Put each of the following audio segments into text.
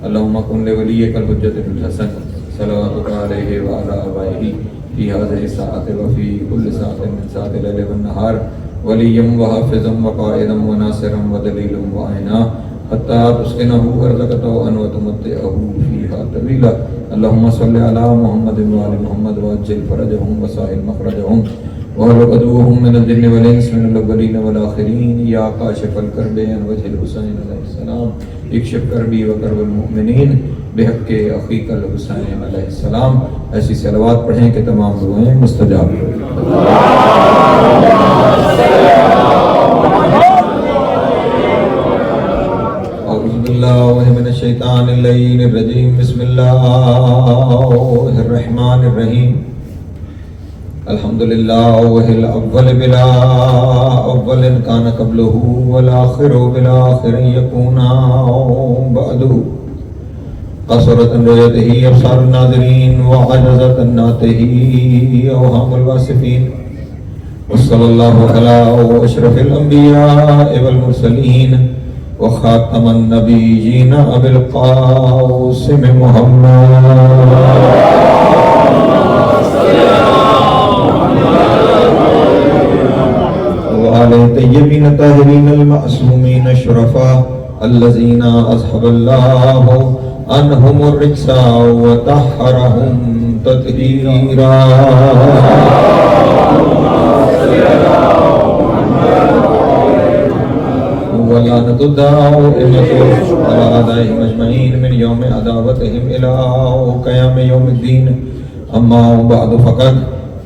اللهم كن لوليك الحجة الحسن صلواتك عليه وعلى آبائه في هذه الساعة وفي كل ساعة من ساعة الليل والنهار وليا وحافظا وقائدا وناصرا ودليلا وعينا حتى تسكنه أرضك طوعا وتمتعه فيها طويلا. اللهم صل على محمد وآل محمد وعجل فرجهم وسهل مخرجهم واغلق عدوهم من الجن والإنس من الأولين والآخرين يا كاشف الكرب عن وجه الحسين علیہ السلام اکشف کربی وکرب المؤمنین بحق اخیک الحسین علیہ السلام. ایسی صلوات پڑھیں کہ تمام دعائیں مستجاب ہوں. اعوذ باللہ من الشیطان اللعین الرجیم. بسم اللہ الرحمن الرحیم. الحمدللہ وہی الاول بلا اول کان قبلہ والآخر بالآخر یکونا بعدہ قصرت رؤیتہ ابصار الناظرین وعجزت ناتہ اوہام الواصفین. وصلی اللہ علی اشرف الانبیاء والمرسلین وخاتم النبیین ابی القاسم محمد وآل طیبین الطاہرین المعصومین الشرفاء الذین اذهب اللہ عنہم الرجس وطہرہم تطہیرا. ولعنت الدائمۃ علی اعدائہم اجمعین من یوم عداوتہم الی قیام یوم الدین. اما بعد فقد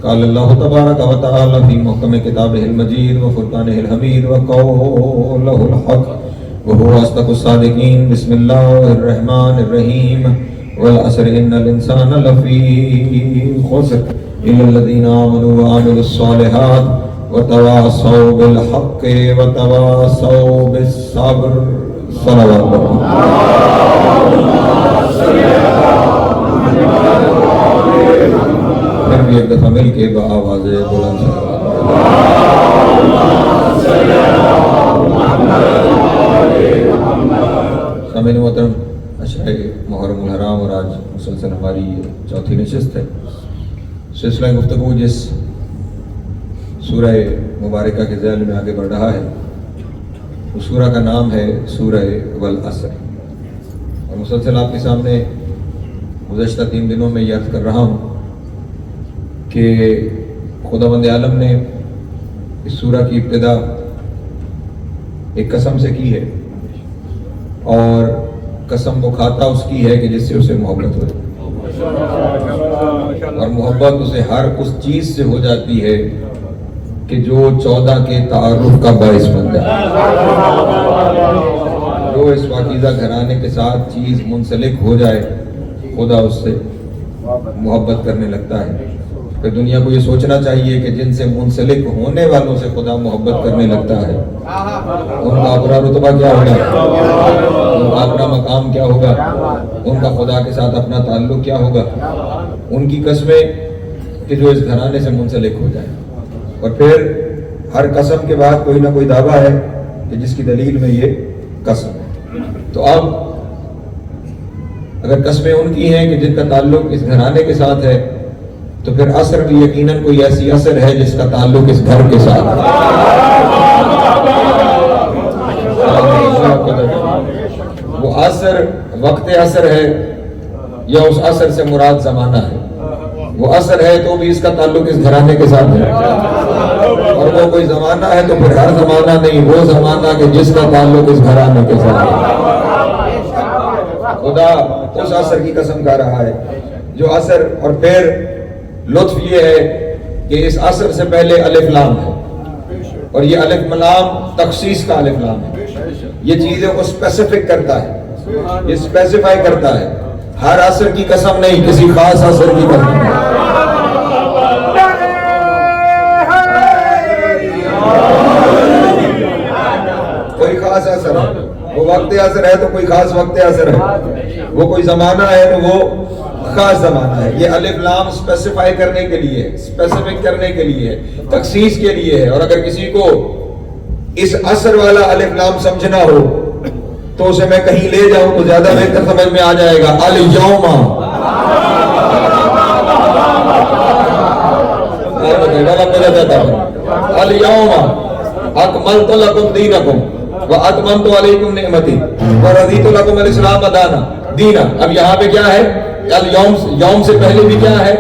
قال اللہ تبارک و تعالی فی محکم کتابہ المجید وفرقانہ الحمید وقولہ الحق وہو اصدق الصادقین. بسم اللہ الرحمن الرحیم. والعصر ان الانسان لفی خسر الا الذین آمنوا وعملوا الصالحات وتواصوا بالحق وتواصوا بالصبر. صلوات پھر بھی ایک دفعہ مل کے بآواز بلند سامعین محترم، اشرۂ محرم الحرام اور آج مسلسل ہماری چوتھی نشست ہے. سلسلہ گفتگو جس سورہ مبارکہ کے ذیل میں آگے بڑھ رہا ہے اس سورہ کا نام ہے سورہ والعصر. اور مسلسل آپ کے سامنے گزشتہ 3 دنوں میں یہ عرض کر رہا ہوں کہ خداوند عالم نے اس سورہ کی ابتدا ایک قسم سے کی ہے اور قسم وہ کھاتا اس کی ہے کہ جس سے اسے محبت ہو جائے. اور محبت اسے ہر اس چیز سے ہو جاتی ہے کہ جو 14 کے تعارف کا باعث بن جائے. جو اس پاکیزہ گھرانے کے ساتھ چیز منسلک ہو جائے خدا اس سے محبت کرنے لگتا ہے. کہ دنیا کو یہ سوچنا چاہیے کہ جن سے منسلک ہونے والوں سے خدا محبت کرنے لگتا ہے ان کا اپنا رتبہ کیا ہوگا, ان کا اپنا مقام کیا ہوگا, ان کا خدا کے ساتھ اپنا تعلق کیا ہوگا. ان کی قسمیں کہ جو اس گھرانے سے منسلک ہو جائیں. اور پھر ہر قسم کے بعد کوئی نہ کوئی دعویٰ ہے کہ جس کی دلیل میں یہ قسم ہے. تو اب اگر قسمیں ان کی ہیں کہ جن کا تعلق اس گھرانے کے ساتھ ہے تو پھر عصر بھی یقیناً کوئی ایسی عصر ہے جس کا تعلق اس گھر کے ساتھ ہے. وہ عصر وقت عصر ہے یا اس عصر سے مراد زمانہ ہے. وہ عصر ہے تو بھی اس کا تعلق اس گھرانے کے ساتھ ہے, اور وہ کوئی زمانہ ہے تو پھر ہر زمانہ نہیں, وہ زمانہ کہ جس کا تعلق اس گھرانے کے ساتھ ہے. خدا اس عصر کی قسم کھا رہا ہے جو عصر, اور پھر لطف یہ ہے کہ اس عصر سے پہلے الف لام ہے, اور یہ الف لام تخصیص کا الف لام ہے. یہ چیزیں کو اسپیسیفک کرتا ہے, یہ اسپیسیفائی کرتا ہے. ہر عصر کی قسم نہیں, کسی خاص عصر کی قسم نہیں. کوئی خاص عصر ہے, وہ وقت عصر ہے تو کوئی خاص وقت عصر ہے, وہ کوئی زمانہ ہے تو وہ خاص زمانہ ہے. یہ الف لام اسپیسیفائی کرنے کے لیے, اسپیسیفک کرنے کے لیے, تخصیص کے لیے ہے. اور اگر کسی کو اس عصر والا الف لام سمجھنا ہو تو اسے میں کہیں لے جاؤں تو زیادہ بہتر سمجھ میں آ جائے گا الیوم الیوم اکملت لکم دینکم واتممت علیکم نعمتی ورضیت لکم الاسلام دینا. اب یہاں پہ کیا ہے؟ الیوم، یوم سے پہلے بھی کیا ہے؟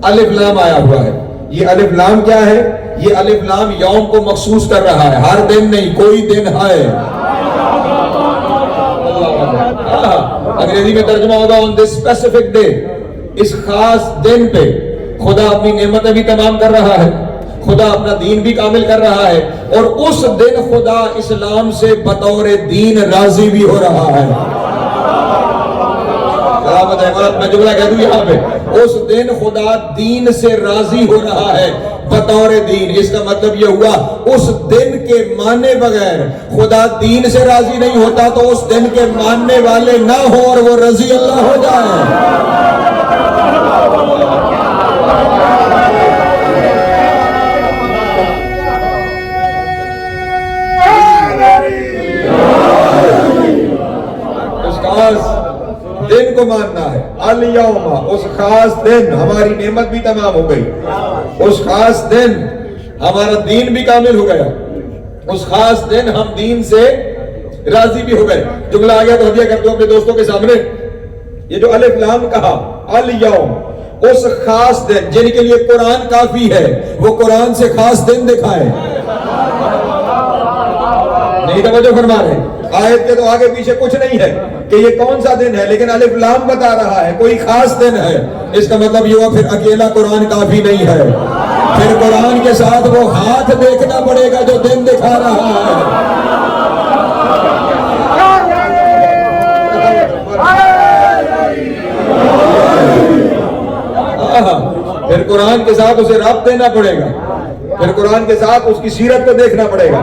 الف لام آیا ہوا ہے. یہ الف لام کیا ہے؟ یہ الف لام یوم کو مخصوص کر رہا ہے، ہر دن نہیں، کوئی دن ہے. انگریزی میں ترجمہ ہوگا on this specific day، اس خاص دن پہ خدا اپنی نعمتیں بھی تمام کر رہا ہے، خدا اپنا دین بھی کامل کر رہا ہے، اور اس دن خدا اسلام سے بطور دین راضی بھی ہو رہا ہے. میں جملہ کہہ دوں یہاں پہ، اس دن خدا دین سے راضی ہو رہا ہے بطور دین. اس کا مطلب یہ ہوا اس دن کے ماننے بغیر خدا دین سے راضی نہیں ہوتا، تو اس دن کے ماننے والے نہ ہو اور وہ رضی اللہ ہو جائے. دن کو ماننا ہے. الیوم، اس خاص دن ہماری نعمت بھی تمام ہو گئی، اس خاص دن ہمارا دین بھی کامل ہو گیا، اس خاص دن ہم دین سے راضی بھی ہو گئے. جملہ آ گیا تو ہدیہ کر دو اپنے دوستوں کے سامنے. یہ جو الف لام کہا الیوم، اس خاص دن جن کے لیے قرآن کافی ہے وہ قرآن سے خاص دن دکھائے. نہیں توجہ فرما رہے؟ آیت کے تو آگے پیچھے کچھ نہیں ہے کہ یہ کون سا دن ہے، لیکن الف لام بتا رہا ہے کوئی خاص دن ہے. اس کا مطلب یہ ہوا پھر اکیلا قرآن کافی نہیں ہے، پھر قرآن کے ساتھ وہ ہاتھ دیکھنا پڑے گا جو دن دکھا رہا ہے. پھر قرآن کے ساتھ اسے ربط دینا پڑے گا، پھر قرآن کے ساتھ اس کی سیرت کو دیکھنا پڑے گا.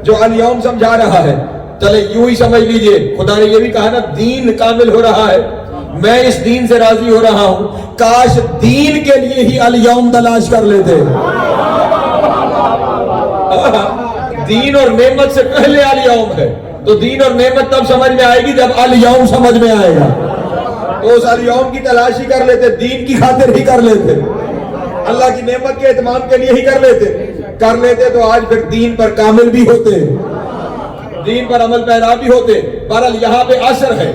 جو الیوم سمجھا رہا ہے، چلے یوں ہی سمجھ لیجئے، خدا نے یہ بھی کہا نا دین کامل ہو رہا ہے، میں اس دین سے راضی ہو رہا ہوں. کاش دین کے لیے ہی الیوم تلاش کر لیتے. دین اور نعمت سے پہلے الیوم ہے، تو دین اور نعمت تب سمجھ میں آئے گی جب الیوم سمجھ میں آئے گا. تو اس الیوم کی تلاش ہی کر لیتے، دین کی خاطر ہی کر لیتے، اللہ کی نعمت کے اہتمام کے لیے ہی کر لیتے تو آج پھر دین پر کامل بھی ہوتے، دین پر عمل پیرا بھی ہوتے. بہرحال یہاں پہ اثر ہے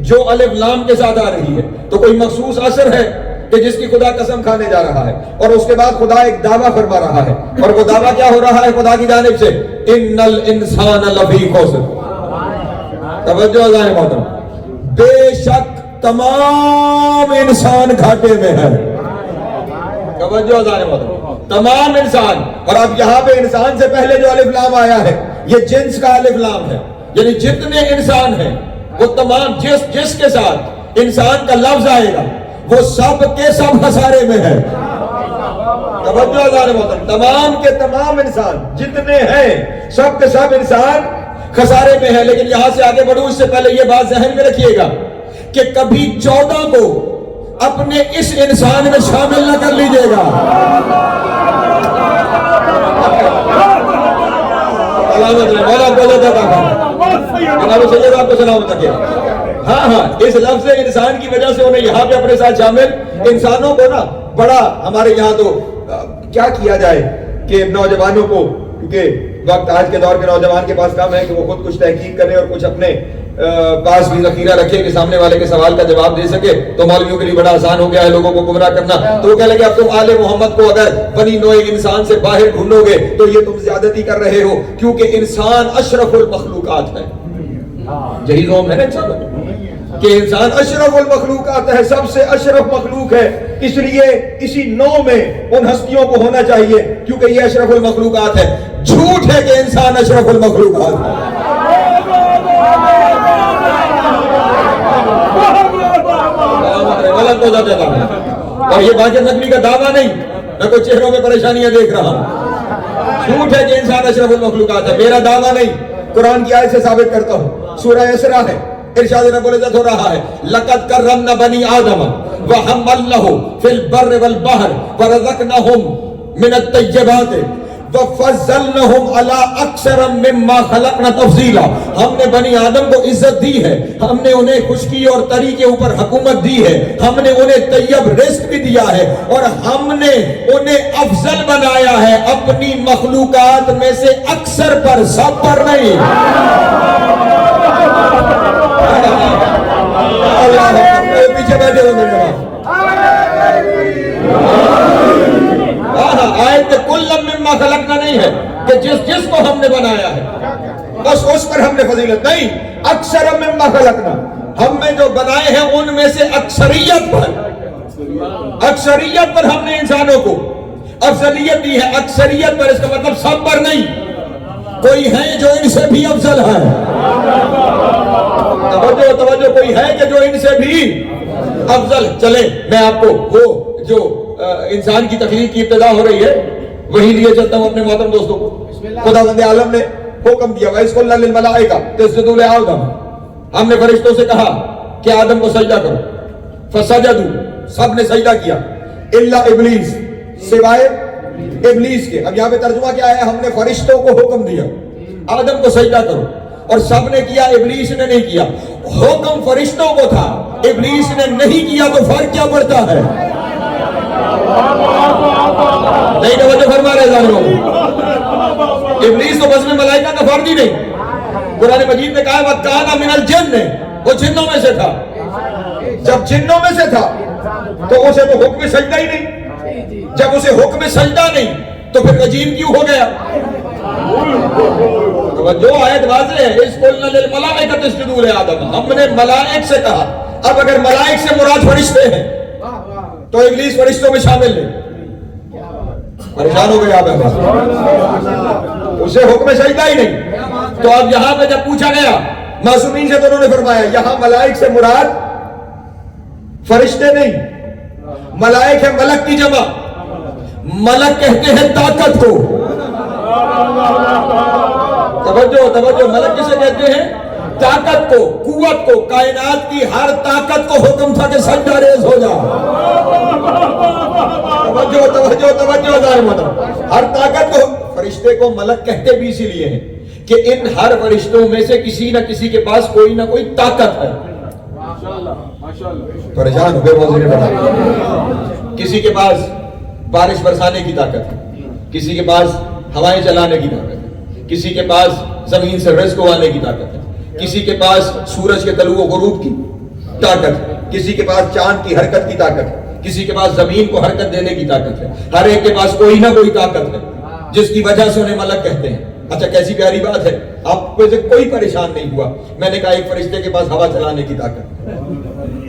جو الف لام کے ساتھ آ رہی ہے، تو کوئی مخصوص اثر ہے کہ جس کی خدا قسم کھانے جا رہا ہے، اور اس کے بعد خدا ایک دعویٰ فرما رہا ہے. اور وہ دعویٰ کیا ہو رہا ہے خدا کی جانب سے؟ ان الانسان لفی خسر. توجہ ازائے محترم، بے شک تمام انسان گھاٹے میں ہے. توجہ ازائے محترم، تمام انسان. اور اب یہاں پہ انسان سے پہلے جو الف لام آیا ہے یہ جنس کا الف لام ہے، یعنی جتنے انسان ہیں وہ تمام جس کے ساتھ انسان کا لفظ آئے گا وہ سب کے سب خسارے میں ہے. توجہ ازائے محترم، تمام کے تمام انسان جتنے ہیں سب کے سب انسان خسارے میں ہے. لیکن یہاں سے آگے بڑھوں اس سے پہلے یہ بات ذہن میں رکھیے گا کہ کبھی 14 کو اپنے اس انسان میں شامل نہ کر لیجئے گا. ہاں اس لفظ انسان کی وجہ سے انہیں یہاں پہ اپنے ساتھ شامل. انسانوں کو نا بڑا ہمارے یہاں تو کیا کیا جائے کہ نوجوانوں کو، کیونکہ وقت آج کے دور کے نوجوان کے پاس کام ہے کہ وہ خود کچھ تحقیق کرے اور کچھ اپنے پاس بھی ذخیرہ رکھے کہ سامنے والے کے سوال کا جواب دے سکے. تو مولویوں کے لیے بڑا آسان ہو گیا ہے لوگوں کو گمراہ کرنا. تو وہ کہہ لگے اب تم آل محمد کو اگر بنی نوع انسان سے باہر ڈھونڈو گے تو یہ تم زیادتی کر رہے ہو، کیونکہ انسان اشرف المخلوقات ہے. یہی روم ہے نا انسان کہ انسان اشرف المخلوقات ہے، سب سے اشرف مخلوق ہے. اس لیے اسی نوع میں ان ہستیوں کو ہونا چاہیے کیونکہ یہ اشرف المخلوقات ہے. جھوٹ ہے کہ انسان اشرف المخلوقات ہے. اور یہ باقی نقلی کا دعویٰ نہیں، میں کوئی چہروں میں پریشانیاں دیکھ رہا ہوں. جھوٹ ہے کہ انسان اشرف المخلوقات ہے، میرا دعویٰ نہیں، قرآن کی آیت سے ثابت کرتا ہوں. سورہ اسراء ہے، ارشاد رب العزت ہو رہا ہے لقد کرمنا بنی آدم وحملناہم فی البر والبحر ورزقناہم من الطیبات وَفَضَّلْنَهُمْ عَلَىٰ أَكْثَرَ مِمَّا خَلَقْنَا تَفْضِيلًا. ہم نے بنی آدم کو عزت دی ہے، ہم نے انہیں خشکی اور تری کے اوپر حکومت دی ہے، ہم نے انہیں طیب رزق بھی دیا ہے، اور ہم نے انہیں افضل بنایا ہے اپنی مخلوقات میں سے اکثر پر، سب پر نہیں. اللہ پیچھے بیٹھے ہوئے میرے جواب. آیت کلم مما خلقنا نہیں ہے کہ جس کو ہم نے بنایا ہے بس اس پر ہم نے فضیلت نہیں. اکثر مما خلقنا، ہم نے جو بنائے ہیں ان میں سے اکثریت پر ہم نے انسانوں کو افضلیت دی ہے. اکثریت پر، اس کا مطلب سب پر نہیں. کوئی ہے جو ان سے بھی افضل ہے. توجہ کوئی ہے کہ جو ان سے بھی افضل. چلیں میں آپ کو وہ جو انسان کی تخلیق کی ابتدا ہو رہی ہے وہی لیے چلتا ہوں اپنے محترم دوستوں کو. خداوند عالم نے حکم دیا وَإِذْ قُلْنَا لِلْمَلَائِكَةِ اسْجُدُوا لِآدَمَ، ہم نے فرشتوں سے کہا کہ آدم کو سجدہ کرو. فَسَجَدُوا، سب نے سجدہ کیا. إِلَّا إِبْلِيسَ، سوائے ابلیس کے. اب یہاں پہ ترجمہ کیا ہے؟ ہم نے فرشتوں کو حکم دیا آدم کو سجدہ کرو، اور سب نے کیا، ابلیس نے نہیں کیا. حکم فرشتوں کو تھا، ابلیس نے نہیں کیا، تو فرق کیا پڑتا ہے؟ نہیں توجہ فرما رہے ظالموں. ابلیس تو بس میں ملائکہ کا فرد ہی نہیں. قرآن مجید میں کہا وَكَانَ مِنَ الْجِنِّ، وہ جنوں میں سے تھا. جب جنوں میں سے تھا تو اسے تو حکم سجدہ ہی نہیں. جب اسے حکم سجدہ نہیں تو پھر رجیم کیوں ہو گیا؟ جو آیت واضح ہے اِذْ قُلْنَا لِلْمَلَائِكَةِ اسْجُدُوا لِآدَمَ، ہم نے ملائک سے کہا. اب اگر ملائک سے مراد فرشتے ہیں تو ابلیس فرشتوں میں شامل نہیں. پریشان ہو گئے آپ، اسے حکم سجدہ ہی نہیں. تو اب یہاں پہ جب پوچھا گیا معصومین سے تو انہوں نے فرمایا یہاں ملائک سے مراد فرشتے نہیں، ملائک ہے ملک کی جمع. ملک کہتے ہیں طاقت کو. توجہ ملک کسے کہتے ہیں؟ طاقت کو، قوت کو. کائنات کی ہر طاقت کو حکم تھا کہ سجدہ ریز ہو جا. توجہ ہر طاقت کو. فرشتے کو ملک کہتے بھی اسی لیے ہیں کہ ان ہر فرشتوں میں سے کسی نہ کسی کے پاس کوئی نہ کوئی طاقت ہے. پریشان ہو گئے. کسی کے پاس بارش برسانے کی طاقت ہے، کسی کے پاس ہوائیں چلانے کی طاقت ہے، کسی کے پاس زمین سے رزق اگانے کی طاقت ہے، کسی کے پاس سورج کے طلوع و غروب کی طاقت ہے، کسی کے پاس چاند کی حرکت کی طاقت ہے، کسی کے پاس زمین کو حرکت دینے کی طاقت ہے. ہر ایک کے پاس کوئی نہ کوئی طاقت ہے جس کی وجہ سے انہیں ملک کہتے ہیں. اچھا کیسی پیاری بات ہے. آپ کو سے کوئی پریشان نہیں ہوا. میں نے کہا ایک فرشتے کے پاس ہوا چلانے کی طاقت،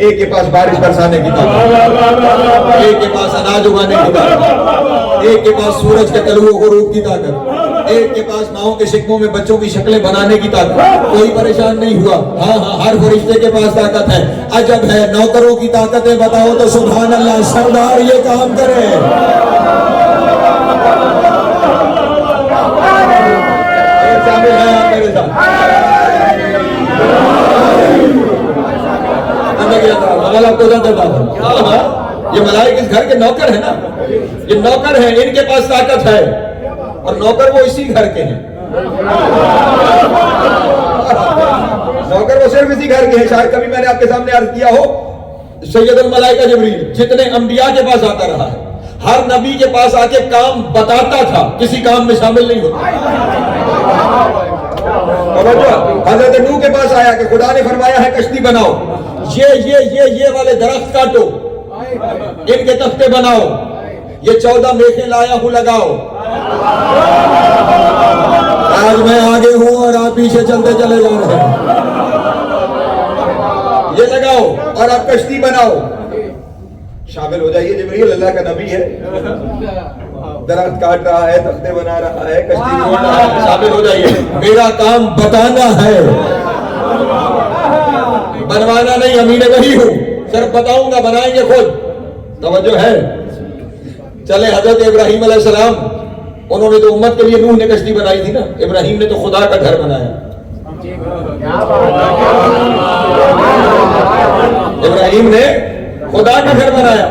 ایک کے پاس بارش برسانے کی طاقت، ایک کے پاس اناج اگانے کی طاقت، ایک کے پاس سورج کے طلوع و غروب کی طاقت، ایک کے پاس ماؤں کے شکموں میں بچوں کی شکلیں بنانے کی طاقت. کوئی پریشان نہیں ہوا. ہاں ہر فرشتے کے پاس طاقت ہے. عجب ہے نوکروں کی طاقتیں بتاؤ تو سبحان اللہ. سردار یہ کام کرے. میرے ساتھ یہ ملائک اس گھر کے نوکر ہیں نا، یہ نوکر ہیں، ان کے پاس طاقت ہے، اور نوکر وہ اسی گھر کے ہیں. نوکر وہ صرف اسی گھر کے ہیں. شاید کبھی میں نے آپ کے سامنے عرض کیا ہو سید الملائکہ جبریل جتنے انبیاء کے پاس آتا رہا ہے، ہر نبی کے پاس آ کے کام بتاتا تھا، کسی کام میں شامل نہیں ہوتا. حضرت نوح کے پاس آیا کہ خدا نے فرمایا ہے کشتی بناؤ، یہ والے درخت کاٹو، ان کے تختے بناؤ، یہ 14 میخیں لایا ہوں لگاؤ. آج میں آگے ہوں اور آپ پیچھے چلتے چلے جا رہے ہیں. یہ لگاؤ اور آپ کشتی بناؤ. شامل ہو جائیے. جبریل اللہ کا نبی ہے، درخت کاٹ رہا ہے، تختے بنا رہا ہے، کشتی بنا رہا ہے. شامل ہو جائیے. میرا کام بتانا ہے، بنوانا نہیں. امین وحی ہوں، صرف بتاؤں گا، بنائیں گے خود. توجہ ہے. چلے حضرت ابراہیم علیہ السلام، انہوں نے تو امت کے لیے نوح نے کشتی بنائی تھی نا. ابراہیم نے تو خدا کا گھر بنایا. ابراہیم نے خدا کا گھر بنایا.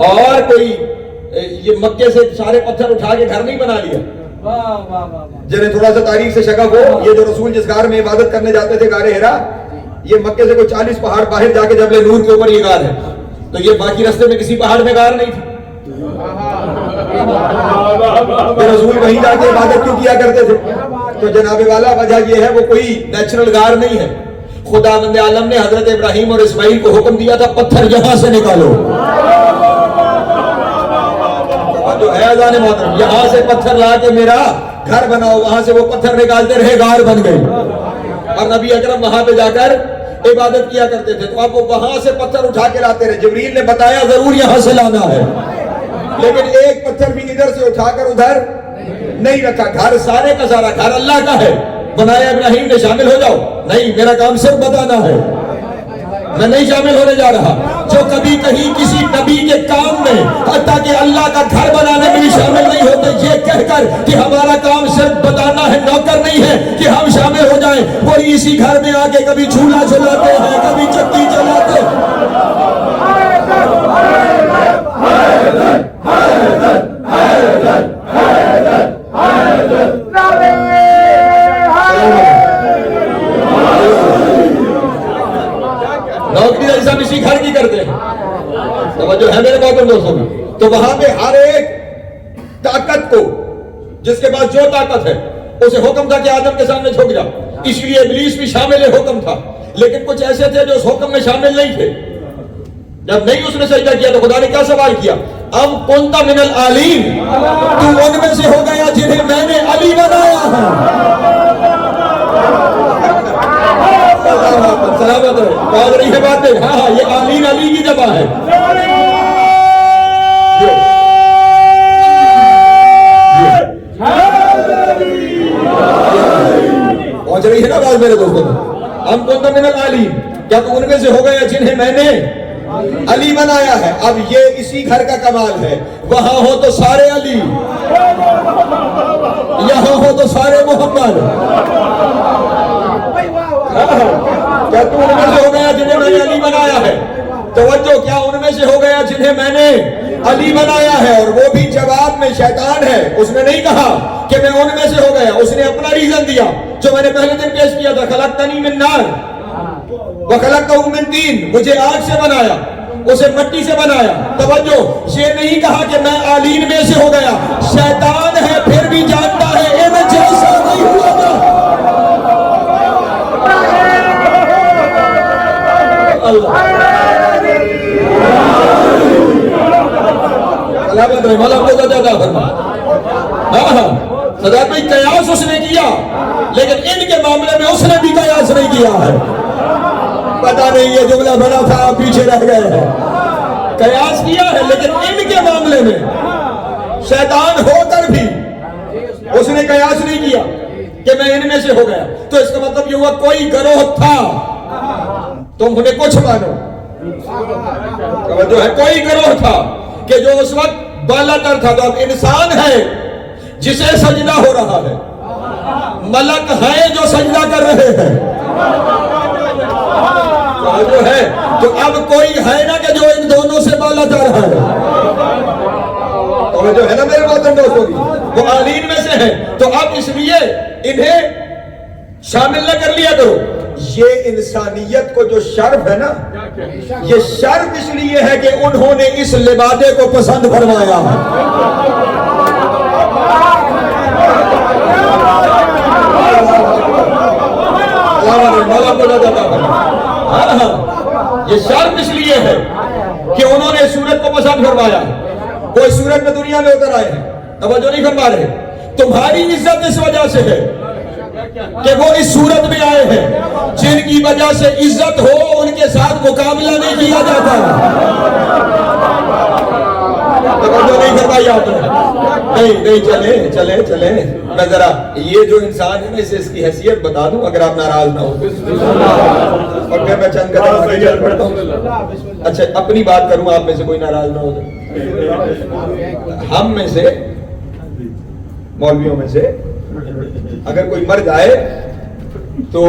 اور کوئی یہ مکے سے سارے پتھر اٹھا کے گھر نہیں بنا لیا. جنہیں تھوڑا سا تاریخ سے شغف ہو, یہ جو رسول جس غار میں عبادت کرنے جاتے تھے غار ہرا, یہ مکے سے کوئی 40 پہاڑ باہر جا کے جبل نور کے اوپر یہ غار ہے, تو یہ باقی رستے میں کسی پہاڑ میں غار نہیں تھی. رسول وہیں جا کے عبادت کیوں کیا کرتے تھے؟ تو جناب والا وجہ یہ ہے, وہ کوئی نیچرل غار نہیں ہے. خداوند عالم نے حضرت ابراہیم اور اسماعیل کو حکم دیا تھا پتھر یہاں سے نکالو. جو ہے اذان محترم, یہاں سے پتھر لا کے میرا گھر بناؤ. وہاں سے وہ پتھر نکالتے رہے, غار بن گئی. اور نبی اکرم وہاں پہ جا کر عبادت کیا کرتے تھے, تو اب وہ وہاں سے پتھر اٹھا کے لاتے رہے. جبریل نے بتایا ضرور یہاں سے لانا ہے, لیکن ایک پتھر بھی ادھر سے اٹھا کر ادھر نہیں رکھا. گھر سارے کا سارا گھر اللہ کا ہے. بنایا ابراہیم نے شامل ہو جاؤ, نہیں, میرا کام صرف بتانا ہے, میں نہیں شامل ہونے جا رہا. جو کبھی کہیں کسی نبی کے کام میں حتیٰ کہ اللہ کا گھر بنانے میں بھی شامل نہیں ہوتے, یہ کہہ کر کہ ہمارا کام صرف بتانا ہے, نوکر نہیں ہے کہ ہم شامل ہو جائیں, وہی اسی گھر میں آ کے کبھی جھولا جھلاتے ہیں, کبھی چکی چلاتے ہیں. نوکری ایسا اسی گھر کی کرتے ہیں. توجہ ہے میرے محترم دوستوں کی. تو وہاں پہ ہر ایک طاقت کو, جس کے پاس جو طاقت ہے, اسے حکم تھا کہ آدم کے سامنے جھک جا. اس لیے ابلیس بھی شامل حکم تھا, لیکن کچھ ایسے تھے جو اس حکم میں شامل نہیں تھے. جب نہیں اس نے سجدہ کیا تو خدا نے کیا سوال کیا؟ ام کنت من العالین, تو ان میں سے ہو گیا جنہیں میں نے علی بنایا ہے. سلامت ہے, پہنچ رہی ہے باتیں. ہاں, یہ آلین علی کی جگہ ہے. پہنچ رہی ہے نا بات میرے دوستوں میں. ہم کنت من العالین, کیا تو ان میں سے ہو گیا جنہیں میں نے علی بنایا ہے. اب یہ اسی گھر کا کمال ہے. وہاں ہو تو سارے علی, یہاں ہو تو سارے محمد. کیا تو ان میں سے ہو گیا جنہیں میں نے علی بنایا ہے؟ توجہ, کیا ان میں سے ہو گیا جنہیں میں نے علی بنایا ہے؟ اور وہ بھی جواب میں شیطان ہے. اس نے نہیں کہا کہ میں ان میں سے ہو گیا, اس نے اپنا ریزن دیا جو میں نے پہلے دن پیش کیا تھا. خلقتنی من نار وخلقتہ من طین, مجھے آگ سے بنایا, اسے مٹی سے بنایا. توجہ, یہ نہیں کہا کہ میں آلین میں سے ہو گیا. شیطان ہے پھر بھی جانتا ہے ان جیسا نہیں ہوا گا. صدق بھائی, قیاس اس نے کیا, لیکن ان کے معاملے میں اس نے بھی قیاس نہیں کیا ہے. پتہ نہیں یہ جملہ بنا تھا, پیچھے رہ گئے ہیں. قیاس کیا ہے, لیکن ان کے معاملے میں شیطان ہو کر بھی اس نے قیاس نہیں کیا کہ میں ان میں سے ہو گیا. تو اس کا مطلب یہ ہوا کوئی گروہ تھا, تم انہیں کچھ مانو. جو ہے کوئی گروہ تھا کہ جو اس وقت بالا تر تھا. تو اب انسان ہے جسے سجدہ ہو رہا ہے, ملک ہے جو سجدہ کر رہے ہیں. جو ہے تو اب کوئی ہے نا کہ جو ان دونوں سے بالا تر ہے. اور جو ہے نا میرے محترم دوستوں کی, وہ آلین میں سے ہے. تو اب اس لیے انہیں شامل نہ کر لیا کرو. یہ انسانیت کو جو شرف ہے نا, یہ شرف اس لیے ہے کہ انہوں نے اس لبادے کو پسند فرمایا. یہ شرف اس لیے ہے کہ انہوں نے سورت کو پسند فرمایا. کوئی سورت میں دنیا میں اتر آئے ہیں, توجہ نہیں فرما رہے. تمہاری عزت اس وجہ سے ہے کہ وہ اس صورت میں آئے ہیں جن کی وجہ سے عزت ہو, ان کے ساتھ مقابلہ نہیں کیا جاتا. توجہ نہیں فرمائی آپ نے. نہیں, چلے میں ذرا یہ جو انسان ہے نا, اسے اس کی حیثیت بتا دوں اگر آپ ناراض نہ ہو. اور پھر میں چند قدم آگے چل پڑتا ہوں. اچھا, اپنی بات کروں, آپ میں سے کوئی ناراض نہ ہو. ہم میں سے, مولویوں میں سے, اگر کوئی مر جائے تو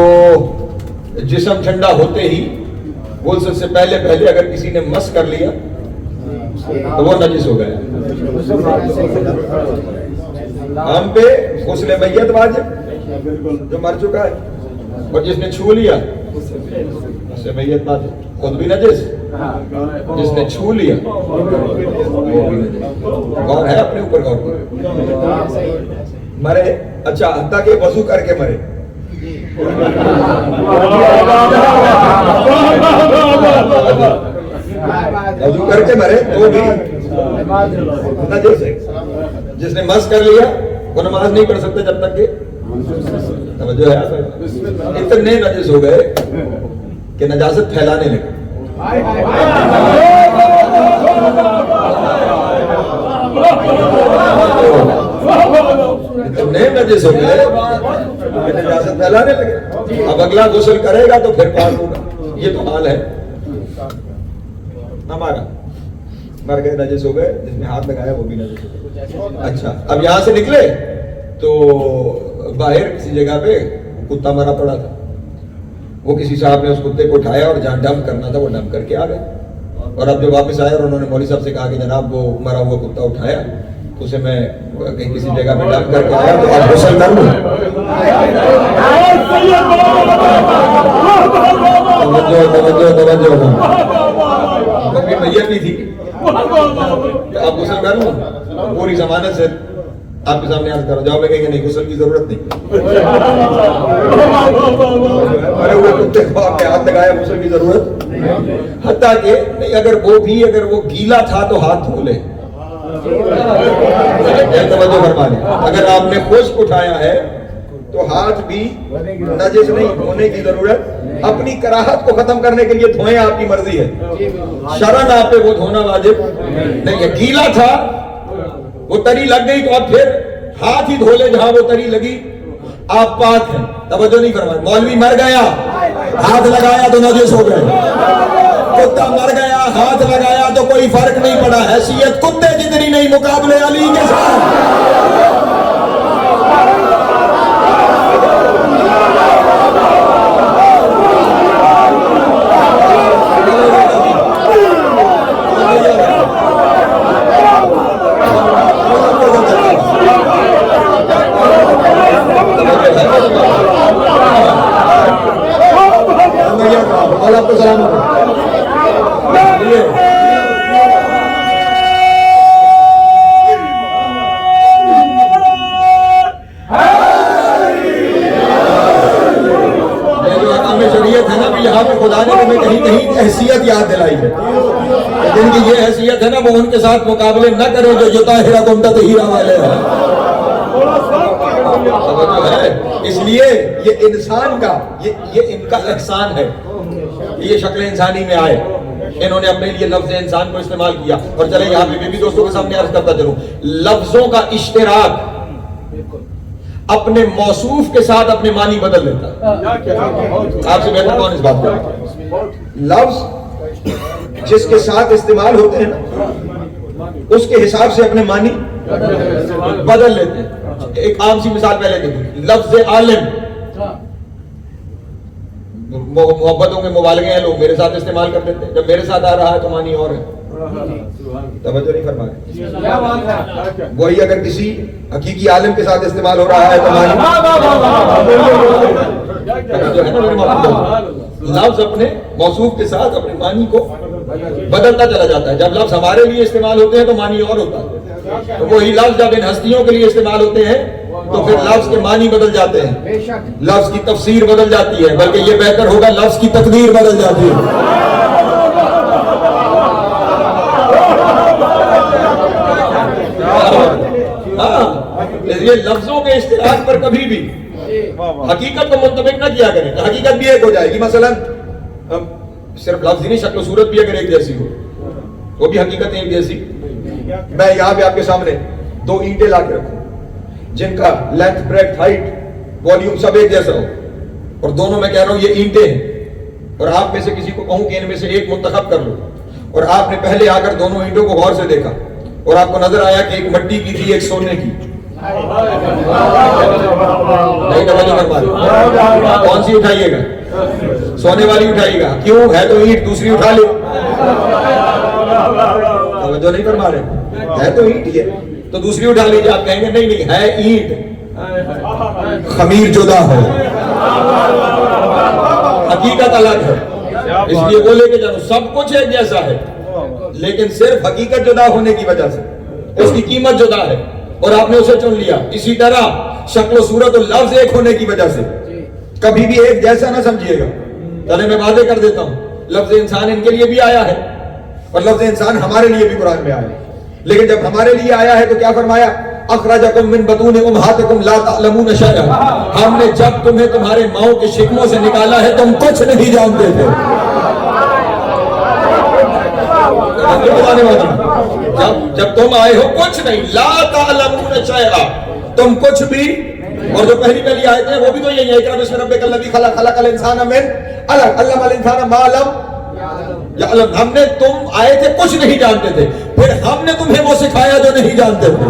جسم ٹھنڈا ہوتے ہی غسل سے پہلے اگر کسی نے مس کر لیا تو وہ نجس ہو گیا. ہم پہ غسل میت واجب جو مر چکا ہے، اور جس نے چھو لیا غسل میت واجب، خود بھی نجس، جس نے چھو لیا وہ بھی نجس. غور ہے اپنے اوپر، غور کرو. مرے اچھا حتیٰ کہ وضو کر کے مرے، وضو کر کے مرے تو بھی نجس ہے. جس نے مس کر لیا وہ نماز نہیں پڑھ سکتا جب تک کہ توجہ ہے. اتنے نجس ہو گئے کہ نجاست پھیلانے لگے. اتنے نجس ہو گئے کہ نجاست پھیلانے لگے. اب اگلا غسل کرے گا تو پھر پاک ہوگا. یہ تو حال ہے ہمارا. مر گئے، نجس ہو گئے، جس نے ہاتھ لگایا وہ بھی نجس ہو گئے. اچھا اب یہاں سے نکلے تو باہر کسی جگہ پہ کتا مرا پڑا تھا. وہ کسی صاحب نے اس کتے کو اٹھایا اور جہاں ڈمپ کرنا تھا وہ ڈمپ کر کے آ گئے. اور اب جو واپس آئے اور انہوں نے مولوی صاحب سے کہا کہ جناب وہ مرا ہوا کتا اٹھایا تو اسے میں کہیں کسی جگہ پہ ڈمپ کر کے آیا تو آپ غسل کر لوں. توجہ کبھی میت بھی تھی آپ غسل کر لوں. پوری ضمانت سے آپ کے سامنے عرض کرو، جواب لگے گا نہیں، غسل کی ضرورت نہیں. ارے وہ کتے کو آپ نے ہاتھ لگایا، غسل کی ضرورت حتیٰ کہ نہیں. اگر وہ گیلا تھا تو ہاتھ دھو لے. توجہ فرما لیں. اگر آپ نے خشک اٹھایا ہے تو ہاتھ بھی نجس نہیں، دھونے کی ضرورت. اپنی کراہت کو ختم کرنے کے لیے دھوئیں، آپ کی مرضی ہے. شرعاً آپ پہ وہ دھونا واجب نہیں ہے. گیلا تھا، وہ تری لگ گئی تو اب پھر ہاتھ ہی دھو لے جہاں وہ تری لگی، آپ پاک ہیں. توجہ نہیں فرمائی. مولوی مر گیا، ہاتھ لگایا تو نجس ہو گئے. کتا مر گیا، ہاتھ لگایا تو کوئی فرق نہیں پڑا. حیثیت کتے جتنی نہیں مقابلے علی کے ساتھ. آپ کو سلام شریعت ہے نا بھی یہاں پہ خدا نے ہمیں کہیں کہیں حیثیت یاد دلائی ہے. جن کی یہ حیثیت ہے نا وہ ان کے ساتھ مقابلے نہ کرو جو یطہرکم تطہیرا والے ہیں. اس لیے یہ انسان کا یہ ان کا احسان ہے. یہ شکل انسانی میں آئے، انہوں نے اپنے لیے لفظ انسان کو استعمال کیا. اور چلے یہاں پہ بھی دوستوں کے سامنے عرض کرتا چلوں، لفظوں کا اشتراک اپنے موصوف کے ساتھ اپنے معنی بدل لیتا ہے. آپ سے بہتر کون اس بات کا؟ لفظ جس کے ساتھ استعمال ہوتے ہیں نا اس کے حساب سے اپنے معنی بدل لیتے ہیں. ایک عام سی مثال پہلے دیکھیں. لفظ عالم، محبتوں کے مبالغے ہیں، لوگ میرے ساتھ استعمال کر دیتے ہیں. جب میرے ساتھ آ رہا ہے تو معنی اور ہے. توجہ نہیں فرما رہے. وہی اگر کسی حقیقی عالم کے ساتھ استعمال ہو رہا ہے تو معنی. لفظ اپنے موصوف کے ساتھ اپنے معنی کو بدلتا چلا جاتا ہے. جب لفظ ہمارے لیے استعمال ہوتے ہیں تو معنی اور ہوتا ہے. تو وہی لفظ جب ان ہستیوں کے لیے استعمال ہوتے ہیں تو پھر لفظ کے معنی بدل جاتے ہیں، لفظ کی تفسیر بدل جاتی ہے. بلکہ یہ بہتر ہوگا لفظ کی تقدیر بدل جاتی ہے. اس لیے لفظوں کے اشتراک پر کبھی بھی حقیقت کو منطبق نہ کیا کریں. حقیقت بھی ایک ہو جائے گی. مثلا صرف لفظ ہی نہیں، شکل و صورت بھی اگر ایک جیسی ہو وہ بھی حقیقت ایک جیسی. میں یہاں پہ آپ کے سامنے دو اینٹیں لا کے رکھوں جن کا لینتھ، بریڈتھ، ہائٹ، والیوم سب ایک جیسا ہو، اور دونوں میں کہہ رہا ہوں یہ اینٹیں ہیں، اور آپ میں سے کسی کو کہوں کہ ان میں سے ایک منتخب کر لو، اور آپ نے پہلے آ کر دونوں اینٹوں کو غور سے دیکھا اور آپ کو نظر آیا کہ ایک مٹی کی تھی ایک سونے کی. نہیں توجہ کر پاتے. کون سی اٹھائیے گا؟ سونے والی اٹھائیے گا. کیوں؟ ہے تو اینٹ، دوسری اٹھا لے. توجہ نہیں فرما رہے؟ ہے تو اینٹ ہی ہے، تو دوسری اٹھا لیجیے، آپ کہیں گے نہیں نہیں ہے اینٹ، خمیر جدا ہے، حقیقت الگ ہے، اس لیے وہ لے کے جاؤ، سب کچھ ایک جیسا ہے لیکن صرف حقیقت جدا ہونے کی وجہ سے اس کی قیمت جدا ہے اور آپ نے اسے چن لیا۔ اسی طرح شکل و صورت اور لفظ ایک ہونے کی وجہ سے کبھی بھی ایک جیسا نہ سمجھیے گا۔ چلے میں واضح کر دیتا ہوں، لفظ انسان ان کے لیے بھی آیا ہے اور لفظ انسان ہمارے لیے بھی قرآن میں آیا ہے، لیکن جب ہمارے لیے آیا ہے تو کیا فرمایا؟ اخرجکم من بطون امہاتکم لا تعلمون شیئا، ہم نے جب تمہیں تمہارے ماؤں کے شکموں سے نکالا ہے تم کچھ نہیں جانتے تھے۔ جب تم آئے ہو کچھ نہیں، لا تعلمون شیئا، تم کچھ بھی، اور جو پہلی آیت ہے وہ بھی تو یہی ہے، اقرأ بسم ربک الذی خلق، خلق الانسان من علق، علم الانسان ما لم یعلم، ہم نے، تم آئے تھے کچھ نہیں جانتے تھے، پھر ہم نے تمہیں وہ سکھایا جو نہیں جانتے تھے۔